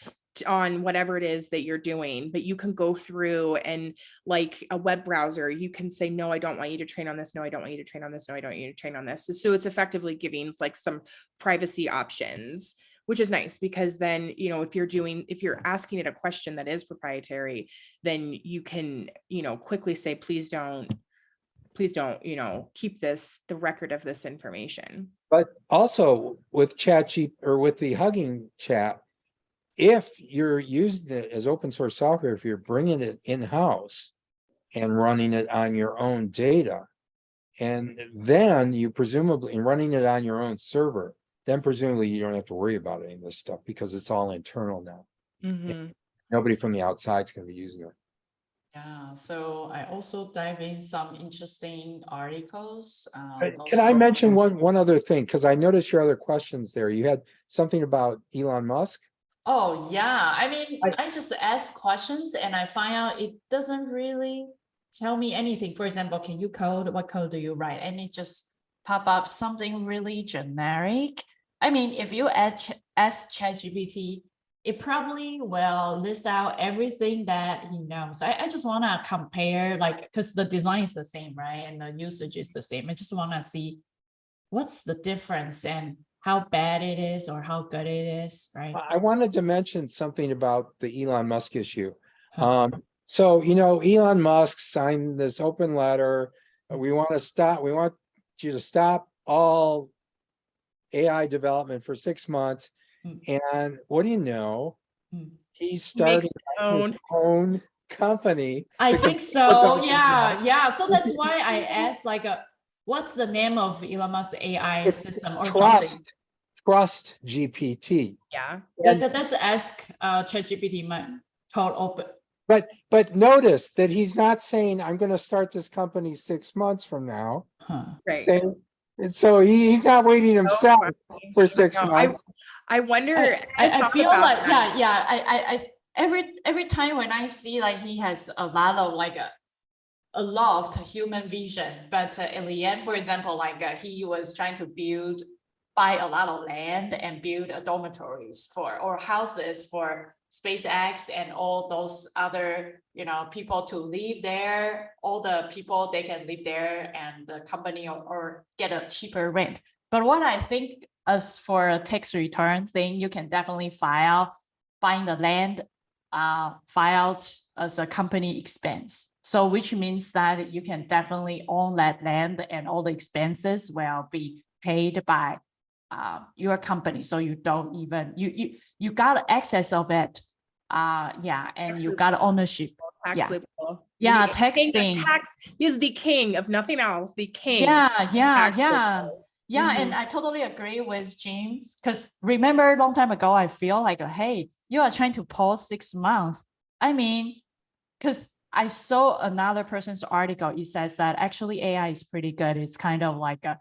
on whatever it is that you're doing, but you can go through and, like a web browser, you can say, no, I don't want you to train on this. No, I don't want you to train on this. No, I don't want you to train on this. So it's effectively giving like some privacy options, which is nice, because then, you know, if you're asking it a question that is proprietary, then you can, you know, quickly say, please don't, you know, keep the record of this information. But also with ChatGPT or with the Hugging Chat, if you're using it as open source software, if you're bringing it in-house and running it on your own data, and then you presumably running it on your own server, then presumably you don't have to worry about any of this stuff because it's all internal now. Nobody from the outside is going to be using it. Yeah, so I also dive in some interesting articles. Can I mention one other thing? Because I noticed your other questions there. You had something about Elon Musk. Oh, yeah. I mean, I just ask questions and I find out it doesn't really tell me anything. For example, can you code? What code do you write? And it just pop up something really generic. I mean, if you ask ChatGPT, it probably will list out everything that he knows. I just want to compare, like, because the design is the same, right? And the usage is the same. I just want to see what's the difference and how bad it is or how good it is, right? I wanted to mention something about the Elon Musk issue. So, you know, Elon Musk signed this open letter. We want you to stop all AI development for 6 months. And what do you know? He's starting his own company. I think so. Yeah. So that's why I asked, like, what's the name of Elon Musk's AI system or something? Trust GPT. Yeah. That's ask ChatGPT, my code open. But notice that he's not saying I'm going to start this company 6 months from now. Right. So he's not waiting himself for 6 months. I wonder. I feel like I every time when I see like he has a lot of like a lot of human vision, but in the end, for example, like he was trying to buy a lot of land and build dormitories or houses for SpaceX and all those other, you know, people to live there. All the people, they can live there and the company or get a cheaper rent. But what I think, as for a tax return thing, you can definitely buying the land, file as a company expense. So which means that you can definitely own that land and all the expenses will be paid by your company. So you don't even, you got access of it. And you got ownership. Tax thing. He's the king of nothing else. The king. And I totally agree with James, because remember a long time ago, I feel like, hey, you are trying to pause 6 months. I mean, because I saw another person's article. It says that actually AI is pretty good. It's kind of like a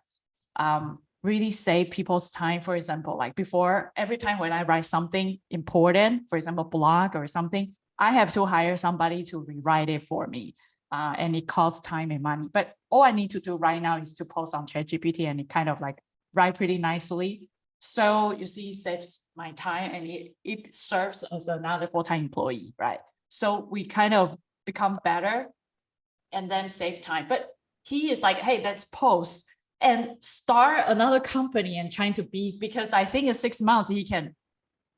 really save people's time. For example, like before, every time when I write something important, for example, blog or something, I have to hire somebody to rewrite it for me. And it costs time and money. But all I need to do right now is to post on ChatGPT, and it kind of like write pretty nicely. So you see, it saves my time, and it serves as another full-time employee, right? So we kind of become better and then save time. But he is like, hey, let's post and start another company and trying to be, because I think in 6 months he can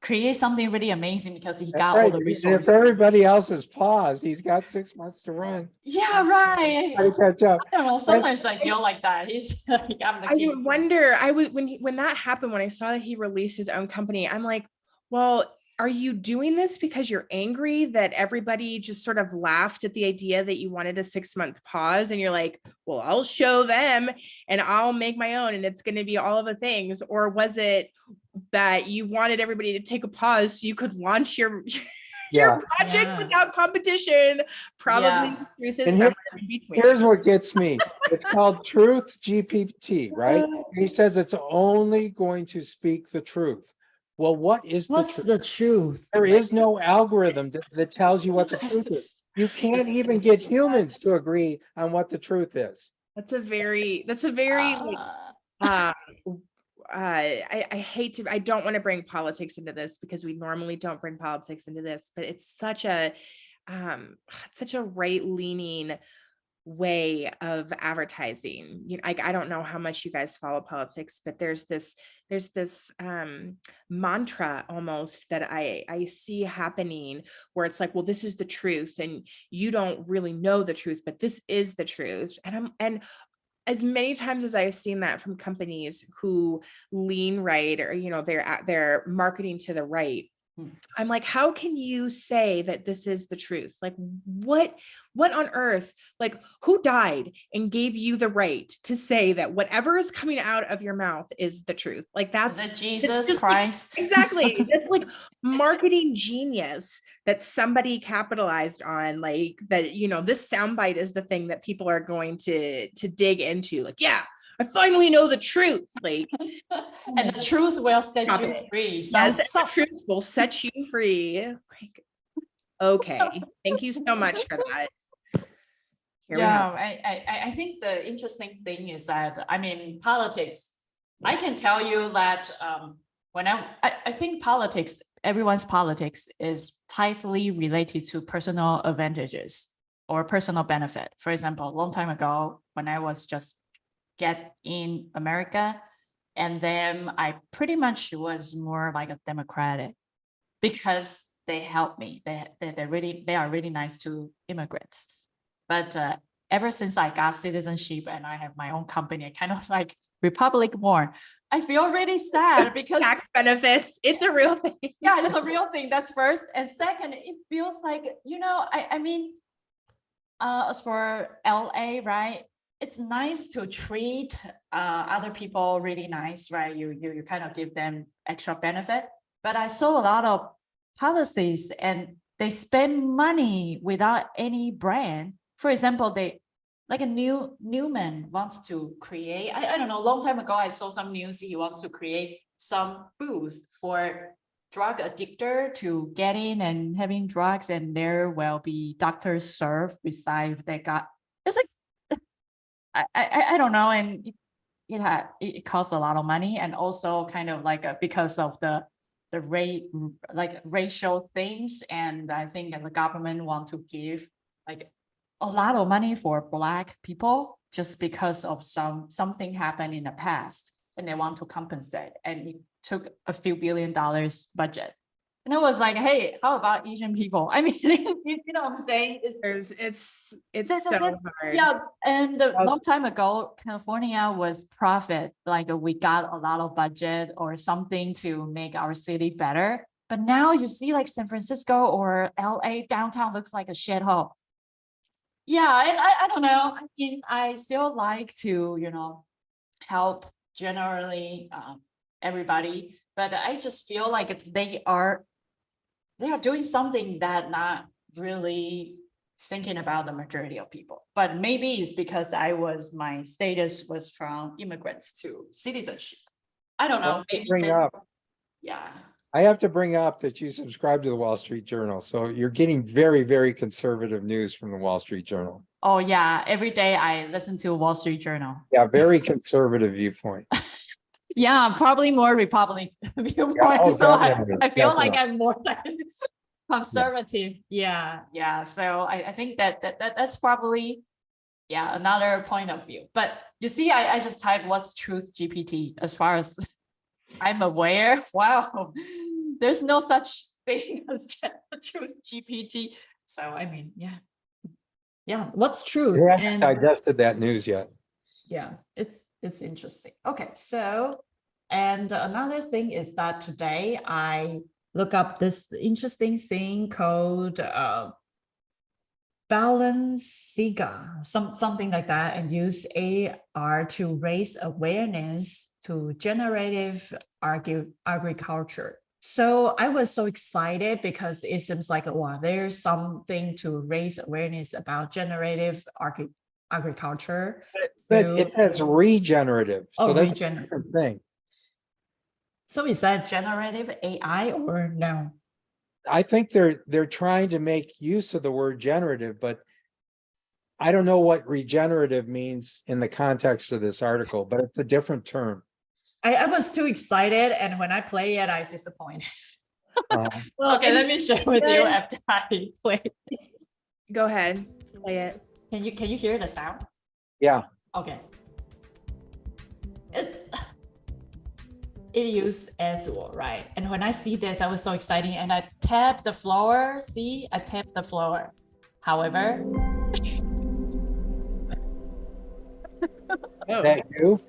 create something really amazing because he That's got all right. the If resources. everybody else has paused, he's got 6 months to run. Yeah, right. Try to catch up. I don't know. Sometimes I feel like that. He's like, I'm the I king. wonder, when that happened, when I saw that he released his own company, I'm like, well, are you doing this because you're angry that everybody just sort of laughed at the idea that you wanted a 6-month pause? And you're like, well, I'll show them and I'll make my own and it's going to be all of the things. Or was it that you wanted everybody to take a pause so you could launch your project Yeah. without competition? Probably Yeah. the truth is And somewhere in between. Here's what gets me. It's called Truth GPT, right? He says it's only going to speak the truth. Well, what is the What's truth? the truth? There is no algorithm that tells you what the truth is. You can't even get humans to agree on what the truth is. That's a very like, I hate to, I don't want to bring politics into this because we normally don't bring politics into this, but it's such a right leaning way of advertising. You know, I don't know how much you guys follow politics, but there's this mantra almost that I see happening where it's like, well, this is the truth and you don't really know the truth, but this is the truth. And as many times as I've seen that from companies who lean right, or, you know, they're marketing to the right, I'm like, how can you say that this is the truth? Like, what on earth, like, who died and gave you the right to say that whatever is coming out of your mouth is the truth? Like, that's Jesus Christ. Like, exactly. That's like marketing genius that somebody capitalized on, like that, you know, this soundbite is the thing that people are going to dig into. Like, yeah, I finally know the truth. Like, and the truth will set Stop you it. free. yes, the truth will set you free. Like, okay, thank you so much for that. Here we yeah, go. I think the interesting thing is that, I mean, politics, I can tell you that when I think politics, everyone's politics is tightly related to personal advantages or personal benefit. For example, a long time ago, when I was just get in America, and then I pretty much was more like a Democratic because they help me. They are really nice to immigrants. But ever since I got citizenship and I have my own company, I kind of like Republic more. I feel really sad because Tax benefits, it's a real thing. yeah, it's a real thing. That's first. And second, it feels like, you know, I mean, as for LA, right? It's nice to treat other people really nice, right? You kind of give them extra benefit. But I saw a lot of policies and they spend money without any brand. For example, they like a Newman wants to create, I don't know, a long time ago, I saw some news. He wants to create some booths for drug addictor to get in and having drugs, and there will be doctors served beside they got. It's like I don't know, and it costs a lot of money, and also kind of like because of the rate, like racial things, and I think that the government want to give like a lot of money for Black people just because of something happened in the past, and they want to compensate, and it took a few $1 billion budget. And I was like, hey, how about Asian people? I mean, you know what I'm saying? It's so hard. Yeah, and a long time ago, California was profit. Like we got a lot of budget or something to make our city better. But now you see like San Francisco or LA downtown looks like a shithole. Yeah, and I don't know. I mean, I still like to, you know, help generally everybody, but I just feel like they are doing something that not really thinking about the majority of people. But maybe it's because my status was from immigrants to citizenship. I don't know. Maybe yeah. I have to bring up that you subscribe to the Wall Street Journal. So you're getting very, very conservative news from the Wall Street Journal. Oh yeah, every day I listen to Wall Street Journal. Yeah, very conservative viewpoint. Yeah, probably more Republican viewpoint. oh, So I definitely, feel like definitely. I'm more conservative. Yeah. So I think that's probably another point of view. But you see, I just typed what's truth GPT as far as I'm aware. Wow, there's no such thing as truth GPT. So I mean, yeah. What's truth? You haven't digested that news yet. Yeah, it's interesting. Okay, so and another thing is that today I look up this interesting thing called Balenciaga, something like that, and use AR to raise awareness to generative agriculture. So I was so excited because it seems like, wow, there's something to raise awareness about generative agriculture. But it says regenerative, so that's a different thing. So is that generative AI or no? I think they're trying to make use of the word generative, but I don't know what regenerative means in the context of this article, but it's a different term. I was too excited, and when I play it, I disappointed. Well, okay, let me share with you after I play. Go ahead, play it. Can you hear the sound? Yeah. Okay. It used Azure, right? And when I see this, I was so excited, and I tap the floor. See, I tap the floor. However, Is that you?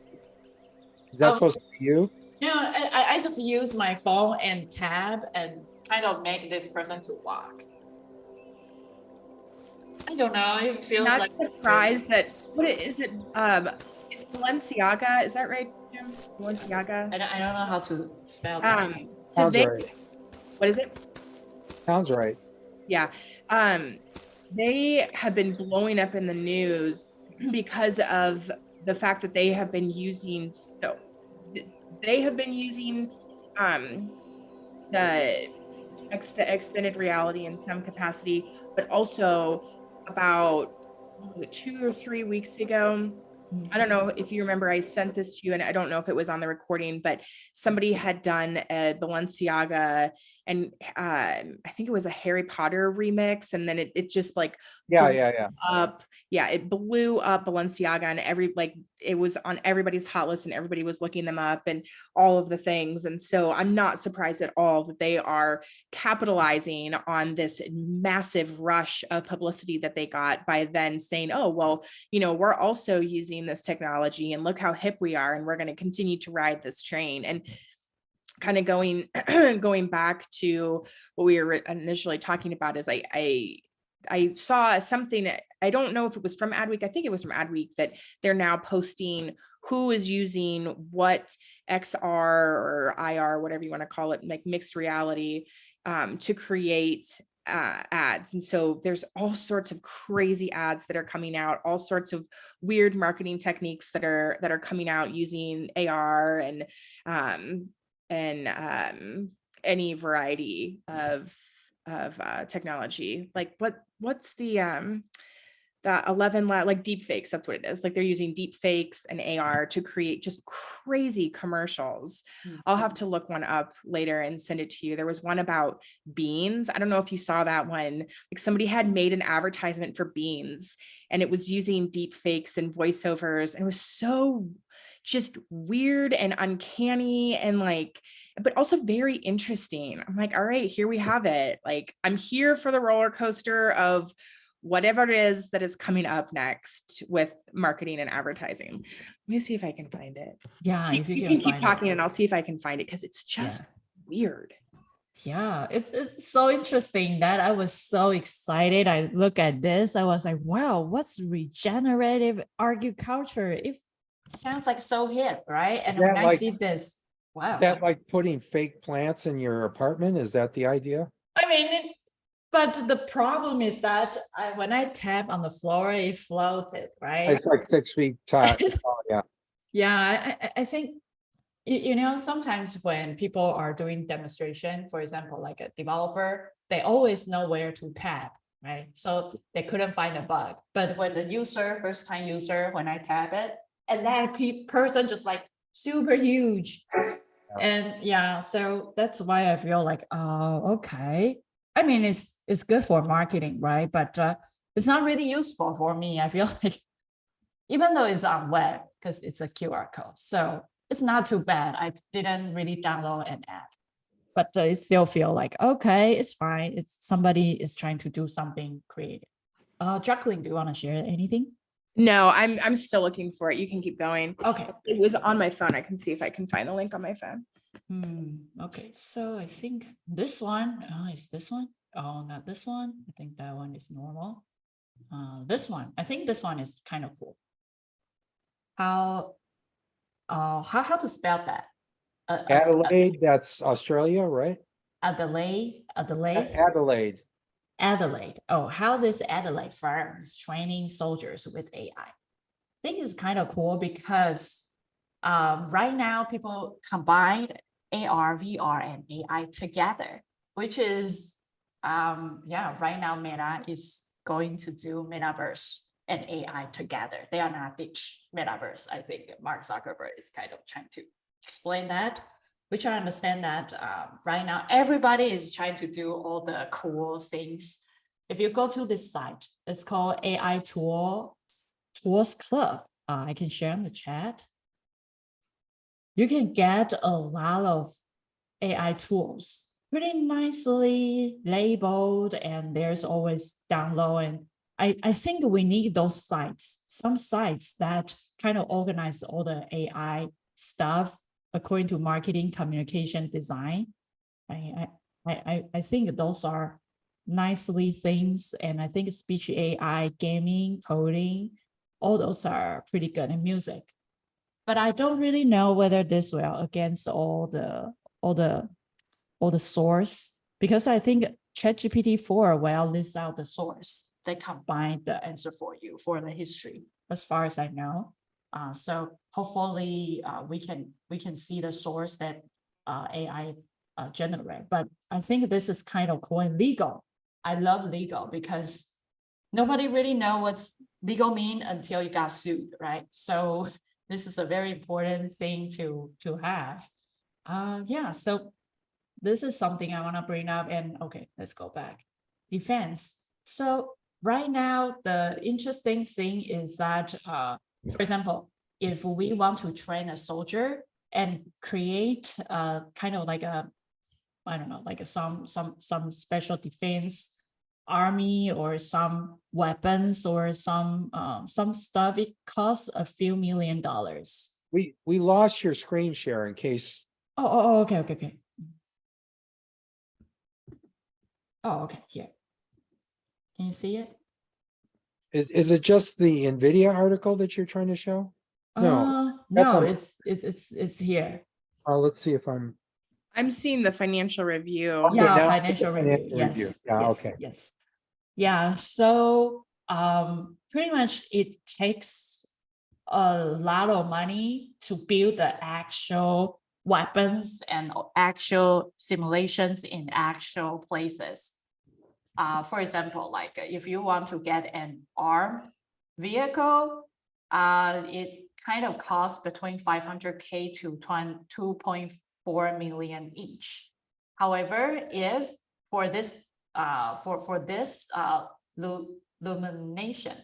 Is that supposed to be you? no, I just use my phone and tab and kind of make this person to walk. I don't know. It feels Not like surprised that is it? It's Balenciaga. Is that right, Jim? Balenciaga. I don't know how to spell that. So Sounds right. What is it? Sounds right. Yeah. They have been blowing up in the news because of the fact that they have been using the extended reality in some capacity, but also about, was it 2 or 3 weeks ago? I don't know if you remember, I sent this to you, and I don't know if it was on the recording, but somebody had done a Balenciaga, and I think it was a Harry Potter remix, and then it just like up. Yeah, it blew up Balenciaga, and it was on everybody's hot list, and everybody was looking them up and all of the things. And so I'm not surprised at all that they are capitalizing on this massive rush of publicity that they got by then saying, oh, well, we're also using this technology, and look how hip we are, and we're going to continue to ride this train. And kind of going back to what we were initially talking about is I saw something, I don't know if it was from Adweek, I think it was from Adweek, that they're now posting who is using what XR or IR, whatever you want to call it, like mixed reality, to create ads. And so there's all sorts of crazy ads that are coming out, all sorts of weird marketing techniques that are coming out using AR and any variety of technology. Like what's the 11 like deep fakes? That's what it is. Like they're using deep fakes and AR to create just crazy commercials. I'll have to look one up later and send it to you. There was one about beans. I don't know if you saw that one. Like somebody had made an advertisement for beans, and it was using deep fakes and voiceovers, and it was so just weird and uncanny and but also very interesting. I'm like, all right, here we have it. Like, I'm here for the roller coaster of whatever it is that is coming up next with marketing and advertising. Let me see if I can find it. Yeah, if you can keep talking, and I'll see if I can find it, because it's just weird. Yeah, it's so interesting that I was so excited. I look at this, I was like, wow, what's regenerative agriculture? It sounds like so hip, right? And when I see this, wow. Is that like putting fake plants in your apartment? Is that the idea? I mean, But the problem is that when I tap on the floor, it floated, right? It's like 6 feet tall. Oh, yeah. Yeah, I think, you know, sometimes when people are doing demonstration, for example, like a developer, they always know where to tap, right? So they couldn't find a bug. But when the user, first time user, when I tap it, and that person just like super huge. And yeah, so that's why I feel like, oh, okay. I mean, it's good for marketing, right? But it's not really useful for me. I feel like, even though it's on web, because it's a QR code. So it's not too bad. I didn't really download an app, but I still feel like, okay, it's fine. It's somebody is trying to do something creative. Jacqueline, do you want to share anything? No, I'm still looking for it. You can keep going. Okay. It was on my phone. I can see if I can find the link on my phone. Okay, so I think this one is this one. Oh, not this one. I think that one is normal. This one, I think this one is kind of cool. How to spell that? Adelaide, that's Australia, right? Adelaide. Adelaide. Adelaide. Oh, how this Adelaide firm is training soldiers with AI. I think it's kind of cool because right now people combine AR, VR, and AI together, which is yeah, right now Meta is going to do metaverse and AI together. They are not ditch metaverse. I think Mark Zuckerberg is kind of trying to explain that, which I understand that right now everybody is trying to do all the cool things. If you go to this site, it's called AI Tools Club. I can share in the chat. You can get a lot of AI tools pretty nicely labeled, and there's always download. And I think we need those sites, some sites that kind of organize all the AI stuff according to marketing, communication, design. I think those are nicely things. And I think speech AI, gaming, coding, all those are pretty good, and music. But I don't really know whether this will against all the source, because I think ChatGPT 4 will list out the source. They combine the answer for you for the history, as far as I know. So hopefully we can see the source that AI generate. But I think this is kind of cool and legal. I love legal because nobody really know what's legal mean until you got sued, right? So this is a very important thing to have. Yeah, so this is something I want to bring up. And okay, let's go back. Defense. So right now, the interesting thing is that, for example, if we want to train a soldier and create kind of like a, I don't know, like some special defense army or some weapons or some stuff, it costs a few $1 million. We lost your screen share in case. Oh, okay. Oh, okay, here. Can you see it? Is it just the NVIDIA article that you're trying to show? No, that's no, on- it's here. let's see if I'm. I'm seeing the financial review. Okay, Yeah, now financial review. financial Yes. review. Yeah, yes, okay. Yes. Yeah. So pretty much it takes a lot of money to build the actual weapons and actual simulations in actual places. For example, like if you want to get an armed vehicle, it kind of costs between 500K to 2.4 million each. However, if for this illumination,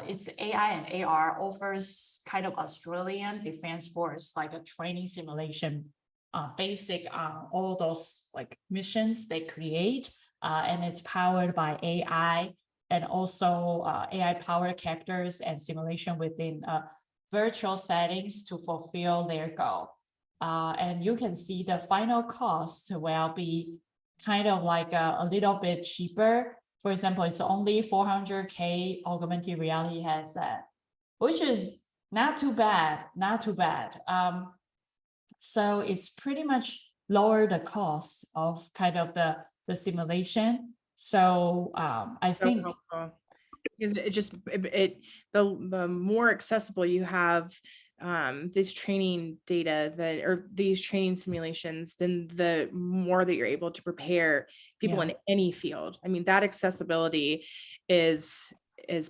its AI and AR offers kind of Australian Defense Force, like a training simulation, basic all those like missions they create, and it's powered by AI and also AI powered characters and simulation within virtual settings to fulfill their goal. And you can see the final cost will be kind of like a little bit cheaper. For example, it's only 400K augmented reality headset, which is not too bad, so it's pretty much lower the cost of kind of the simulation. So I So think, helpful. Because the more accessible you have this training data that, or these training simulations, then the more that you're able to prepare people in any field. I mean, that accessibility is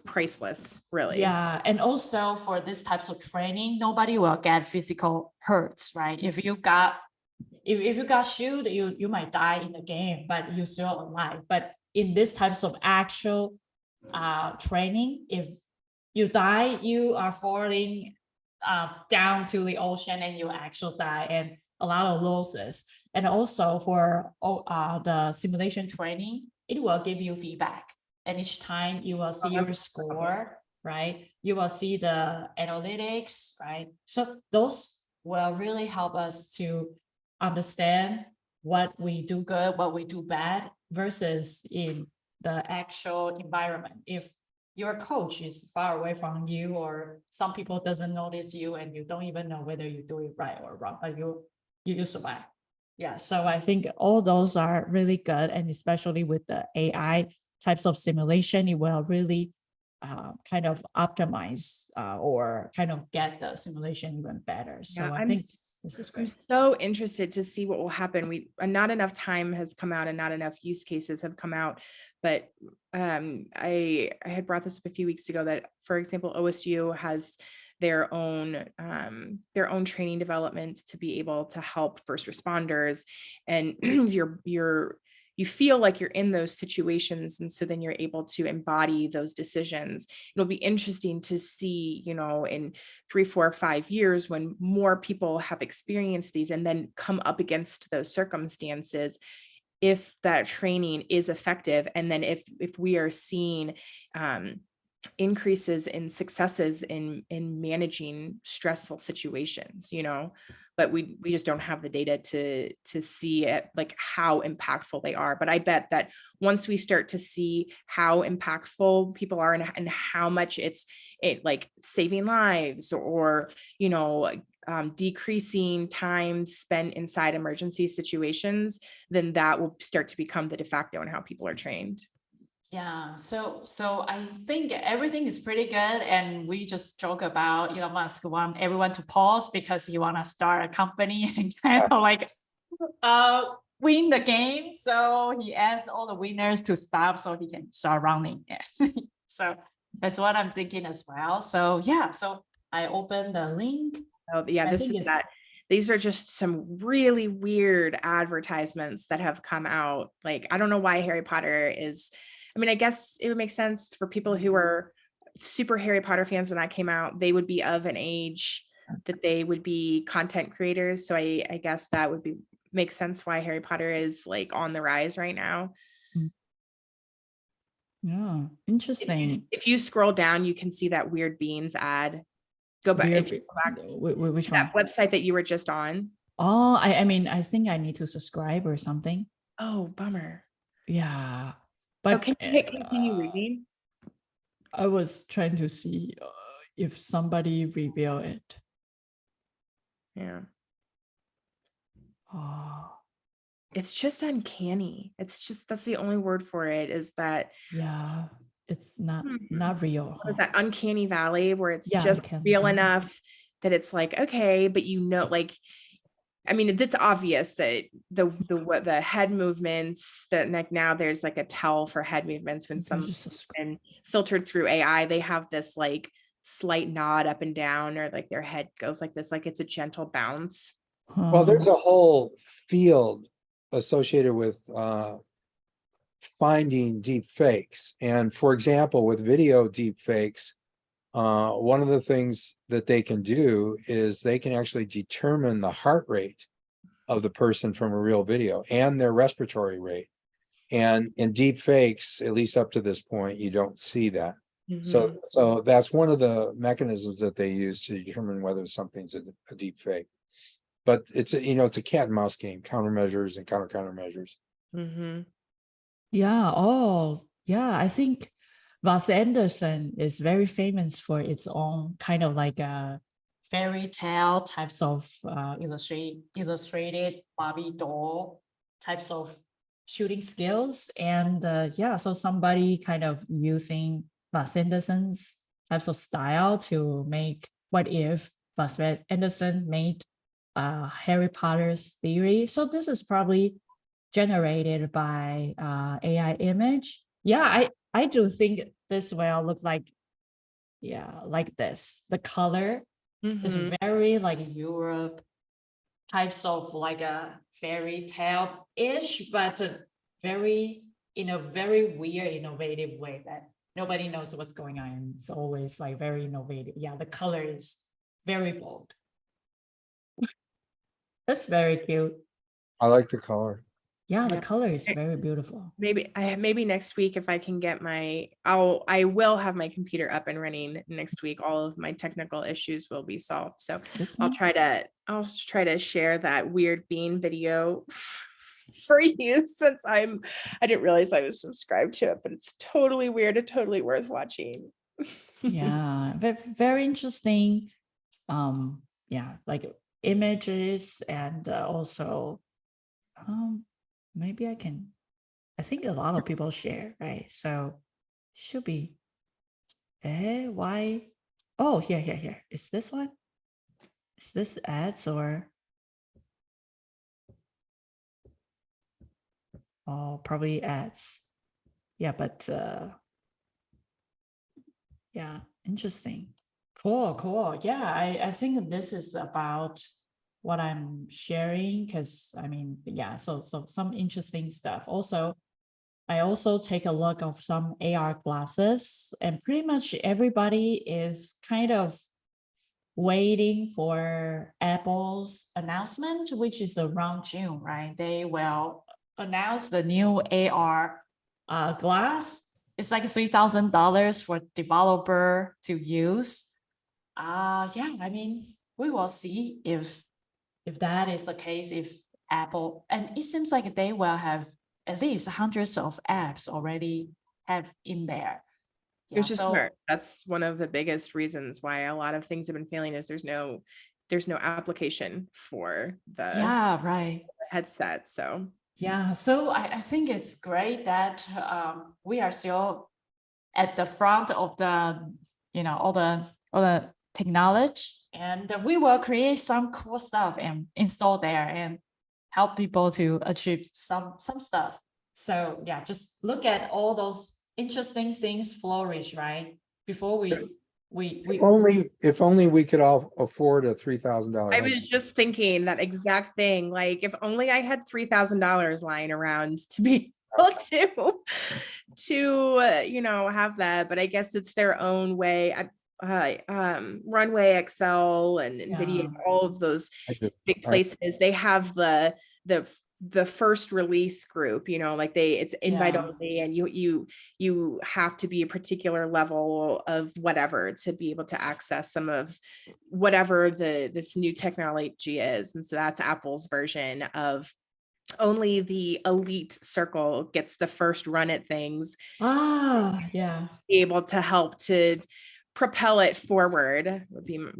priceless, really. yeah, and also for this types of training, nobody will get physical hurts, right? If you got shoot, you might die in the game, but you're still alive. But in this types of actual training, if you die, you are falling down to the ocean and you actually die, and a lot of losses. And also for the simulation training, it will give you feedback. And each time you will see your score, right? You will see the analytics, right? So those will really help us to understand what we do good, what we do bad, versus in the actual environment. If your coach is far away from you, or some people doesn't notice you and you don't even know whether you do it right or wrong, but you survive. Yeah, so I think all those are really good, and especially with the AI types of simulation, it will really kind of optimize or kind of get the simulation even better. So Yeah, I think this is I'm great. so interested to see what will happen. Not enough time has come out and not enough use cases have come out. But I had brought this up a few weeks ago that, for example, OSU has their own training development to be able to help first responders, and you feel like you're in those situations, and so then you're able to embody those decisions. It'll be interesting to see, in 3, 4, 5 years, when more people have experienced these and then come up against those circumstances, if that training is effective, and then if we are seeing increases in successes in managing stressful situations, but we just don't have the data to see it, like how impactful they are. But I bet that once we start to see how impactful people are, and how much it like saving lives, or decreasing time spent inside emergency situations, then that will start to become the de facto in how people are trained. Yeah, so I think everything is pretty good, and we just joke about Elon Musk want everyone to pause because he want to start a company and kind of like win the game. So he asks all the winners to stop so he can start running. So that's what I'm thinking as well. So yeah, so I open the link. Oh yeah, I this think is it's- that. These are just some really weird advertisements that have come out. Like, I don't know why Harry Potter is. I mean, I guess it would make sense for people who are super Harry Potter fans. When that came out, they would be of an age that they would be content creators. So I guess that would make sense why Harry Potter is like on the rise right now. Yeah, interesting. If you scroll down, you can see that Weird Beans ad. Go back. If you go back, Which one? that website that you were just on. Oh, I mean, I think I need to subscribe or something. Oh, bummer. Yeah, Oh, but can you hit continue reading? I was trying to see if somebody reveal it. Yeah. Oh, It's just uncanny. That's the only word for it, is that. yeah, it's not real. Is that uncanny valley where it's just uncanny real valley. enough that it's like, okay, but like, I mean, it's obvious that the head movements, that like now there's like a tell for head movements when some been filtered through AI, they have this like slight nod up and down, or like their head goes like this, like it's a gentle bounce. Well, there's a whole field associated with finding deep fakes. And for example, with video deep fakes, one of the things that they can do is they can actually determine the heart rate of the person from a real video and their respiratory rate. And in deep fakes, at least up to this point, you don't see that. So that's one of the mechanisms that they use to determine whether something's a deep fake. But it's a cat and mouse game, countermeasures and countermeasures. Yeah. Oh, yeah. I think Wes Anderson is very famous for its own kind of like a fairy tale types of illustrated Barbie doll types of shooting skills. And yeah, so somebody kind of using Wes Anderson's types of style to make what if Wes Anderson made Harry Potter's theory. So this is probably generated by AI image. Yeah, I do think this will look like, yeah, like this. The color is Mhm. very like Europe types of like a fairy tale-ish, but very in a very weird, innovative way that nobody knows what's going on. It's always like very innovative. Yeah, the color is very bold. That's very cute. I like the color. Yeah, the Yeah. color is very beautiful. Maybe next week if I can get I will have my computer up and running next week. All of my technical issues will be solved. So This I'll one? try to share that weird bean video for you since I didn't realize I was subscribed to it, but it's totally weird and totally worth watching. Yeah, very interesting. Yeah, like images and also maybe I think a lot of people share, right? So should be why? Oh, here. Is this one? Is this ads or oh, probably ads. Yeah, but yeah, interesting. Cool. Yeah, I think this is about what I'm sharing because I mean, yeah, so some interesting stuff. Also, I also take a look of some AR glasses, and pretty much everybody is kind of waiting for Apple's announcement, which is around June, right? They will announce the new AR glass. It's like $3,000 for developer to use. Yeah, I mean, we will see if that is the case, if Apple, and it seems like they will have at least hundreds of apps already have in there. Yeah, Which is smart. That's one of the biggest reasons why a lot of things have been failing is there's no application for the yeah, right. headset. So Yeah, so I think it's great that we are still at the front of the, all the technology, and we will create some cool stuff and install there and help people to achieve some stuff. So yeah, just look at all those interesting things flourish, right? Before we If only we could all afford a $3,000 I was headset. just thinking that exact thing. Like if only I had $3,000 lying around to be able to have that. But I guess it's their own way. Runway Excel and NVIDIA, yeah. all of those I just- big I- places, they have the first release group, like it's invite Yeah. only, and you have to be a particular level of whatever to be able to access some of whatever this new technology is. And so that's Apple's version of only the elite circle gets the first run at things, Yeah. be able to help to propel it forward would be, my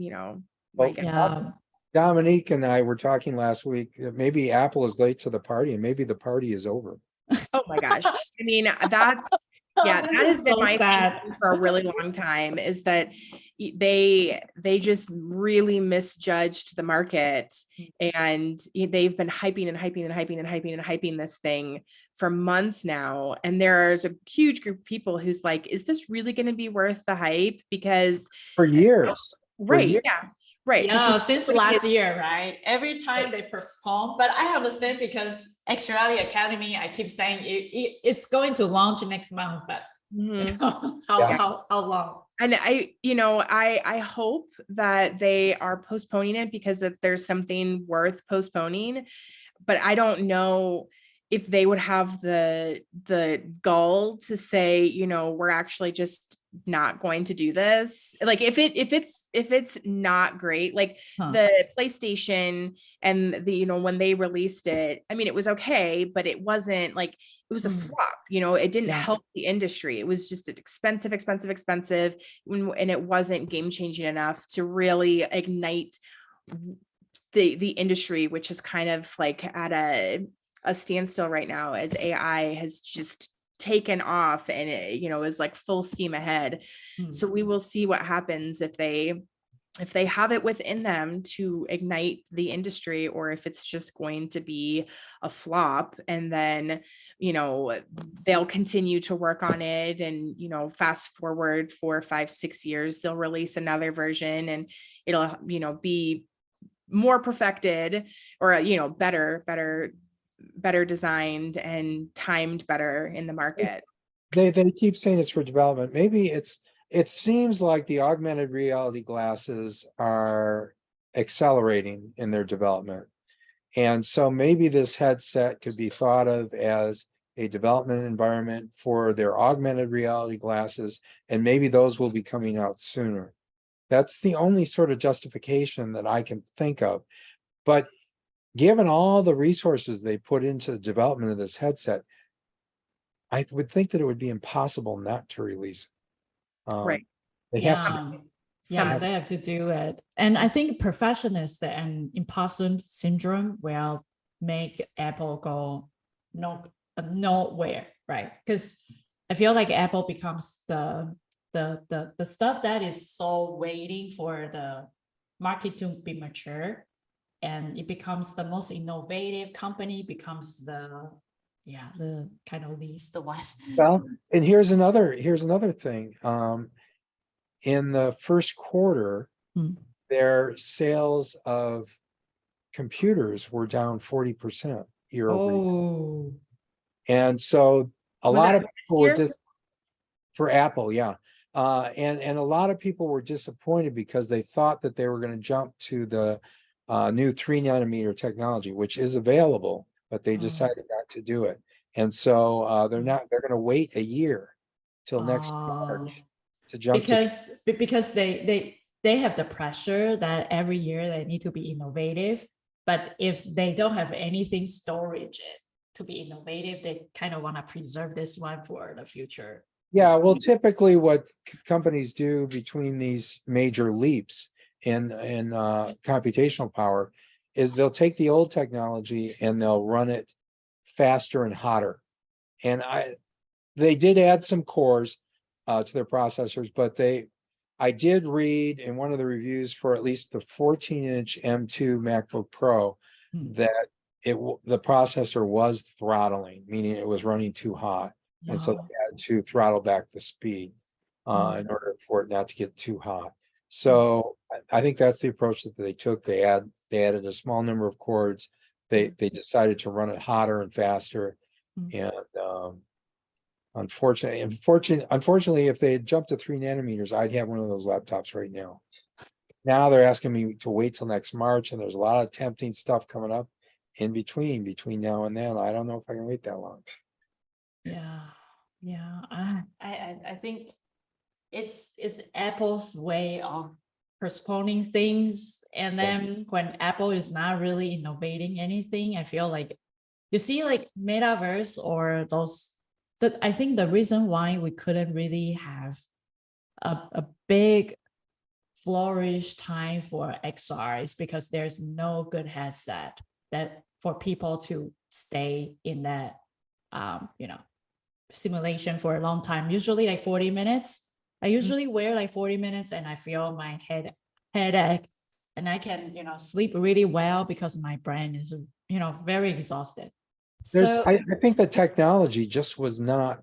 Well, guess. Yeah. Dominique and I were talking last week, maybe Apple is late to the party and maybe the party is over. Oh my gosh. I mean, that has been my thinking for a really long time, is that they just really misjudged the market, and they've been hyping this thing for months now. And there's a huge group of people who's like, is this really going to be worth the hype? Because For years. right. years. Yeah. Right. Yeah, because since last year, right? Every time they postpone, but I understand because XReality Academy, I keep saying it's going to launch next month, but Mhm. how long? And I hope that they are postponing it because if there's something worth postponing, but I don't know if they would have the gall to say, we're actually just not going to do this. Like if it's not great, like the PlayStation and the, when they released it, I mean, it was okay, but it wasn't like, it was a flop, it didn't help the industry. It was just expensive, and it wasn't game changing enough to really ignite the industry, which is kind of like at a standstill right now as AI has just taken off and it, is like full steam ahead. Hmm. So we will see what happens if they have it within them to ignite the industry, or if it's just going to be a flop. And then, they'll continue to work on it. And, fast forward 4, 5, 6 years, they'll release another version and it'll, be more perfected or, better designed and timed better in the market. They keep saying it's for development. Maybe it seems like the augmented reality glasses are accelerating in their development. And so maybe this headset could be thought of as a development environment for their augmented reality glasses, and maybe those will be coming out sooner. That's the only sort of justification that I can think of. But given all the resources they put into the development of this headset, I would think that it would be impossible not to release it. Right. They have to. Yeah. Some- Yeah, they have to do it. And I think perfectionist and imposter syndrome will make Apple go nowhere, right? Because I feel like Apple becomes the stuff that is so waiting for the market to be mature, and it becomes the most innovative company, becomes the kind of least the one. Well, and here's another thing. In the first quarter, Hmm. their sales of computers were down 40% year over year. Oh, And so a Was lot that of this people were year? just for Apple, yeah. And a lot of people were disappointed because they thought that they were going to jump to the new 3 nanometer technology, which is available, but they decided not to do it. And so they're going to wait a year till next March to jump because they have the pressure that every year they need to be innovative, but if they don't have anything storage it to be innovative, they kind of want to preserve this one for the future. Yeah, well, typically what companies do between these major leaps in computational power is they'll take the old technology and they'll run it faster and hotter. And they did add some cores to their processors, but I did read in one of the reviews for at least the 14-inch M2 MacBook Pro that the processor was throttling, meaning it was running too hot. And so they had to throttle back the speed in order for it not to get too hot. So I think that's the approach that they took. They added a small number of cores. They decided to run it hotter and faster. And unfortunately, if they had jumped to 3 nanometers, I'd have one of those laptops right now. Now they're asking me to wait till next March, and there's a lot of tempting stuff coming up in between now and then. I don't know if I can wait that long. Yeah. I think it's Apple's way of postponing things, and then when Apple is not really innovating anything, I feel like you see like metaverse or those. That I think the reason why we couldn't really have a big flourish time for XR is because there's no good headset that for people to stay in that simulation for a long time, usually like 40 minutes. I usually wear like 40 minutes and I feel my headache, and I can sleep really well because my brain is very exhausted. So I think the technology just was not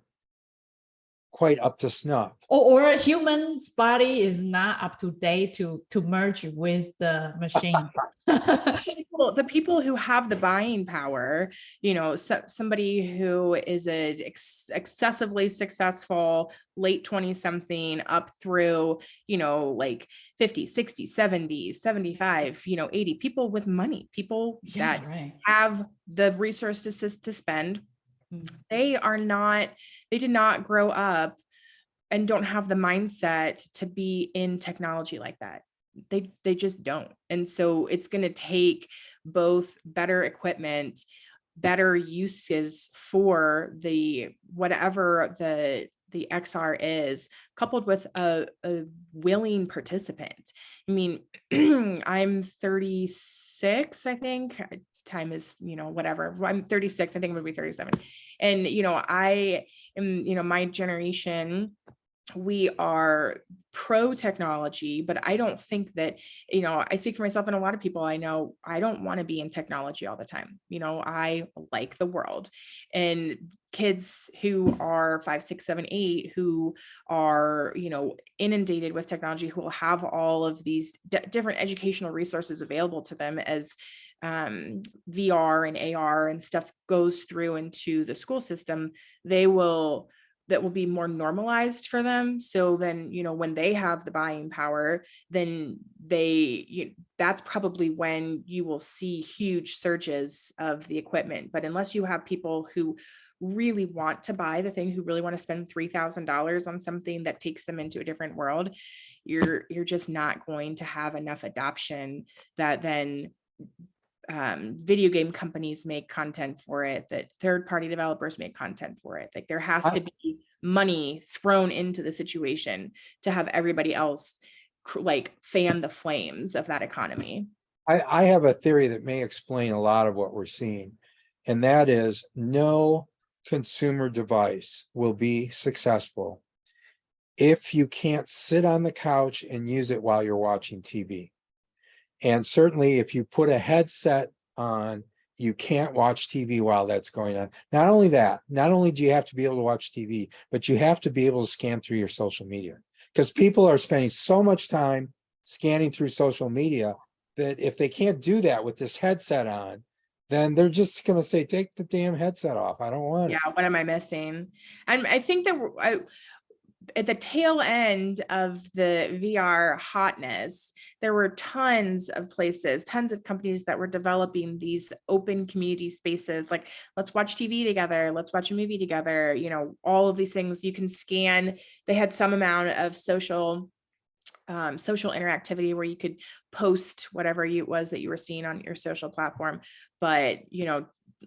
quite up to snuff. or a human's body is not up to date to merge with the machine. Well, the people who have the buying power, somebody who is excessively successful, late 20 something up through, like 50, 60, 70, 75, 80, people with money, people that have the resources to spend. They did not grow up and don't have the mindset to be in technology like that. They just don't. And so it's going to take both better equipment, better uses for whatever the XR is, coupled with a willing participant. I mean, I'm 36, I think. time is, whatever. I'm 36, I think I'm gonna be 37. And, I am, my generation, we are pro technology, but I don't think that, I speak for myself and a lot of people I know, I don't want to be in technology all the time. I like the world, and kids who are 5, 6, 7, 8, who are, inundated with technology, who will have all of these different educational resources available to them as VR and AR and stuff goes through into the school system, that will be more normalized for them. So then, when they have the buying power, then that's probably when you will see huge surges of the equipment. But unless you have people who really want to buy the thing, who really want to spend $3,000 on something that takes them into a different world, you're just not going to have enough adoption that then video game companies make content for it, that third-party developers make content for it. Like there has to be money thrown into the situation to have everybody else like fan the flames of that economy. I have a theory that may explain a lot of what we're seeing, and that is no consumer device will be successful if you can't sit on the couch and use it while you're watching TV. And certainly if you put a headset on, you can't watch TV while that's going on. Not only that, not only do you have to be able to watch TV, but you have to be able to scan through your social media, because people are spending so much time scanning through social media that if they can't do that with this headset on, then they're just going to say, take the damn headset off. I don't want it. Yeah, what am I missing? And I think that at the tail end of the VR hotness, there were tons of places, tons of companies that were developing these open community spaces, like let's watch TV together, let's watch a movie together, all of these things you can scan. They had some amount of social interactivity where you could post whatever it was that you were seeing on your social platform. But,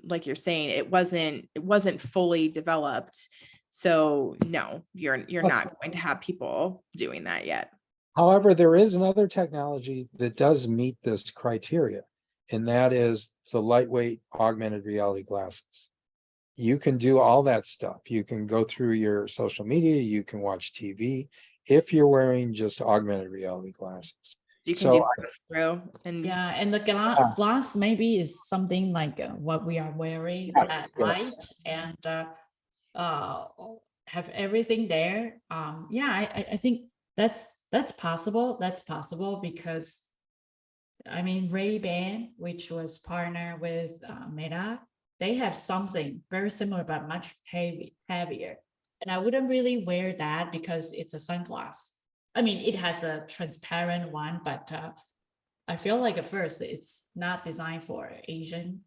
like you're saying, it wasn't fully developed. So no, you're not going to have people doing that yet. However, there is another technology that does meet this criteria, and that is the lightweight augmented reality glasses. You can do all that stuff. You can go through your social media, you can watch TV if you're wearing just augmented reality glasses. So you can do through and yeah, and the glass maybe is something like what we are wearing at night, and have everything there. I think that's possible. That's possible because I mean Ray-Ban, which was partnered with Meta, they have something very similar but much heavier. And I wouldn't really wear that because it's a sunglass. I mean, it has a transparent one, but I feel like at first it's not designed for Asian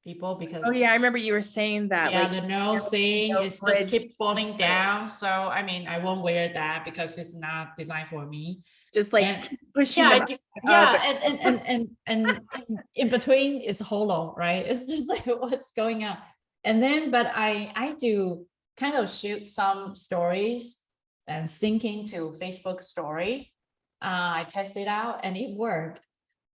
people because oh yeah, I remember you were saying that. Yeah, like the nose thing no is just bridge. keep falling down. So I mean, I won't wear that because it's not designed for me. Just like And pushing yeah, them and in between it's hollow, right? It's just like what's going on. And then, but I do kind of shoot some stories and sync into Facebook story. I tested it out and it worked.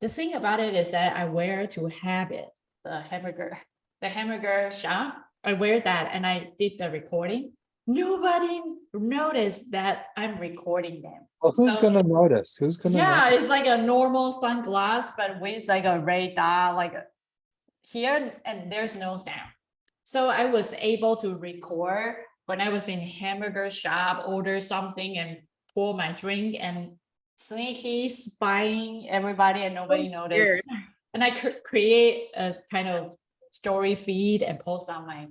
The thing about it is that I wear to habit the hamburger shop. I wear that and I did the recording. Nobody noticed that I'm recording them. Well, who's going to notice? Who's going to Yeah, notice? it's like a normal sunglass, but with like a radar, like here, and there's no sound. So I was able to record when I was in hamburger shop, order something and pour my drink and sneaky spying everybody and nobody noticed. And I could create a kind of story feed and post on my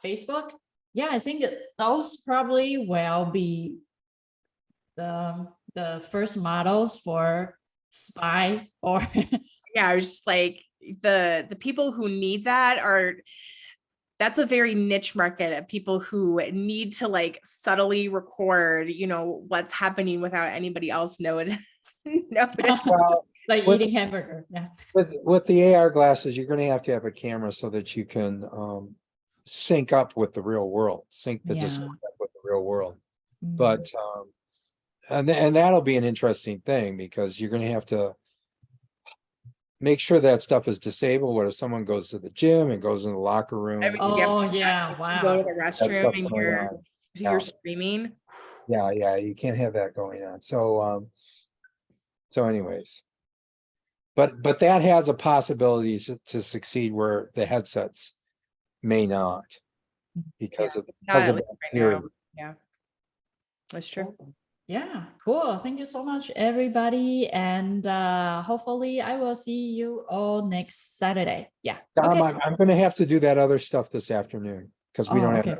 Facebook. Yeah, I think those probably will be the first models for spy or yeah, I was just like the people who need that that's a very niche market of people who need to like subtly record, what's happening without anybody else notice. Well, like eating hamburger. Yeah. With the AR glasses, you're going to have a camera so that you can sync up with the real world, sync the display up with the real world. But and that'll be an interesting thing because you're going to have to make sure that stuff is disabled, where if someone goes to the gym and goes in the locker room. Oh, yeah, You go to wow. the that stuff restroom and going you're on. Yeah. screaming. Yeah, you can't have that going on. So anyways. But that has a possibility to succeed where the headsets may not. Because of Not at that least right theory. now. Yeah. That's true. Yeah, cool. Thank you so much, everybody. And hopefully I will see you all next Saturday. Yeah. Dom, Okay. I'm gonna have to do that other stuff this afternoon, because we Oh, don't have okay.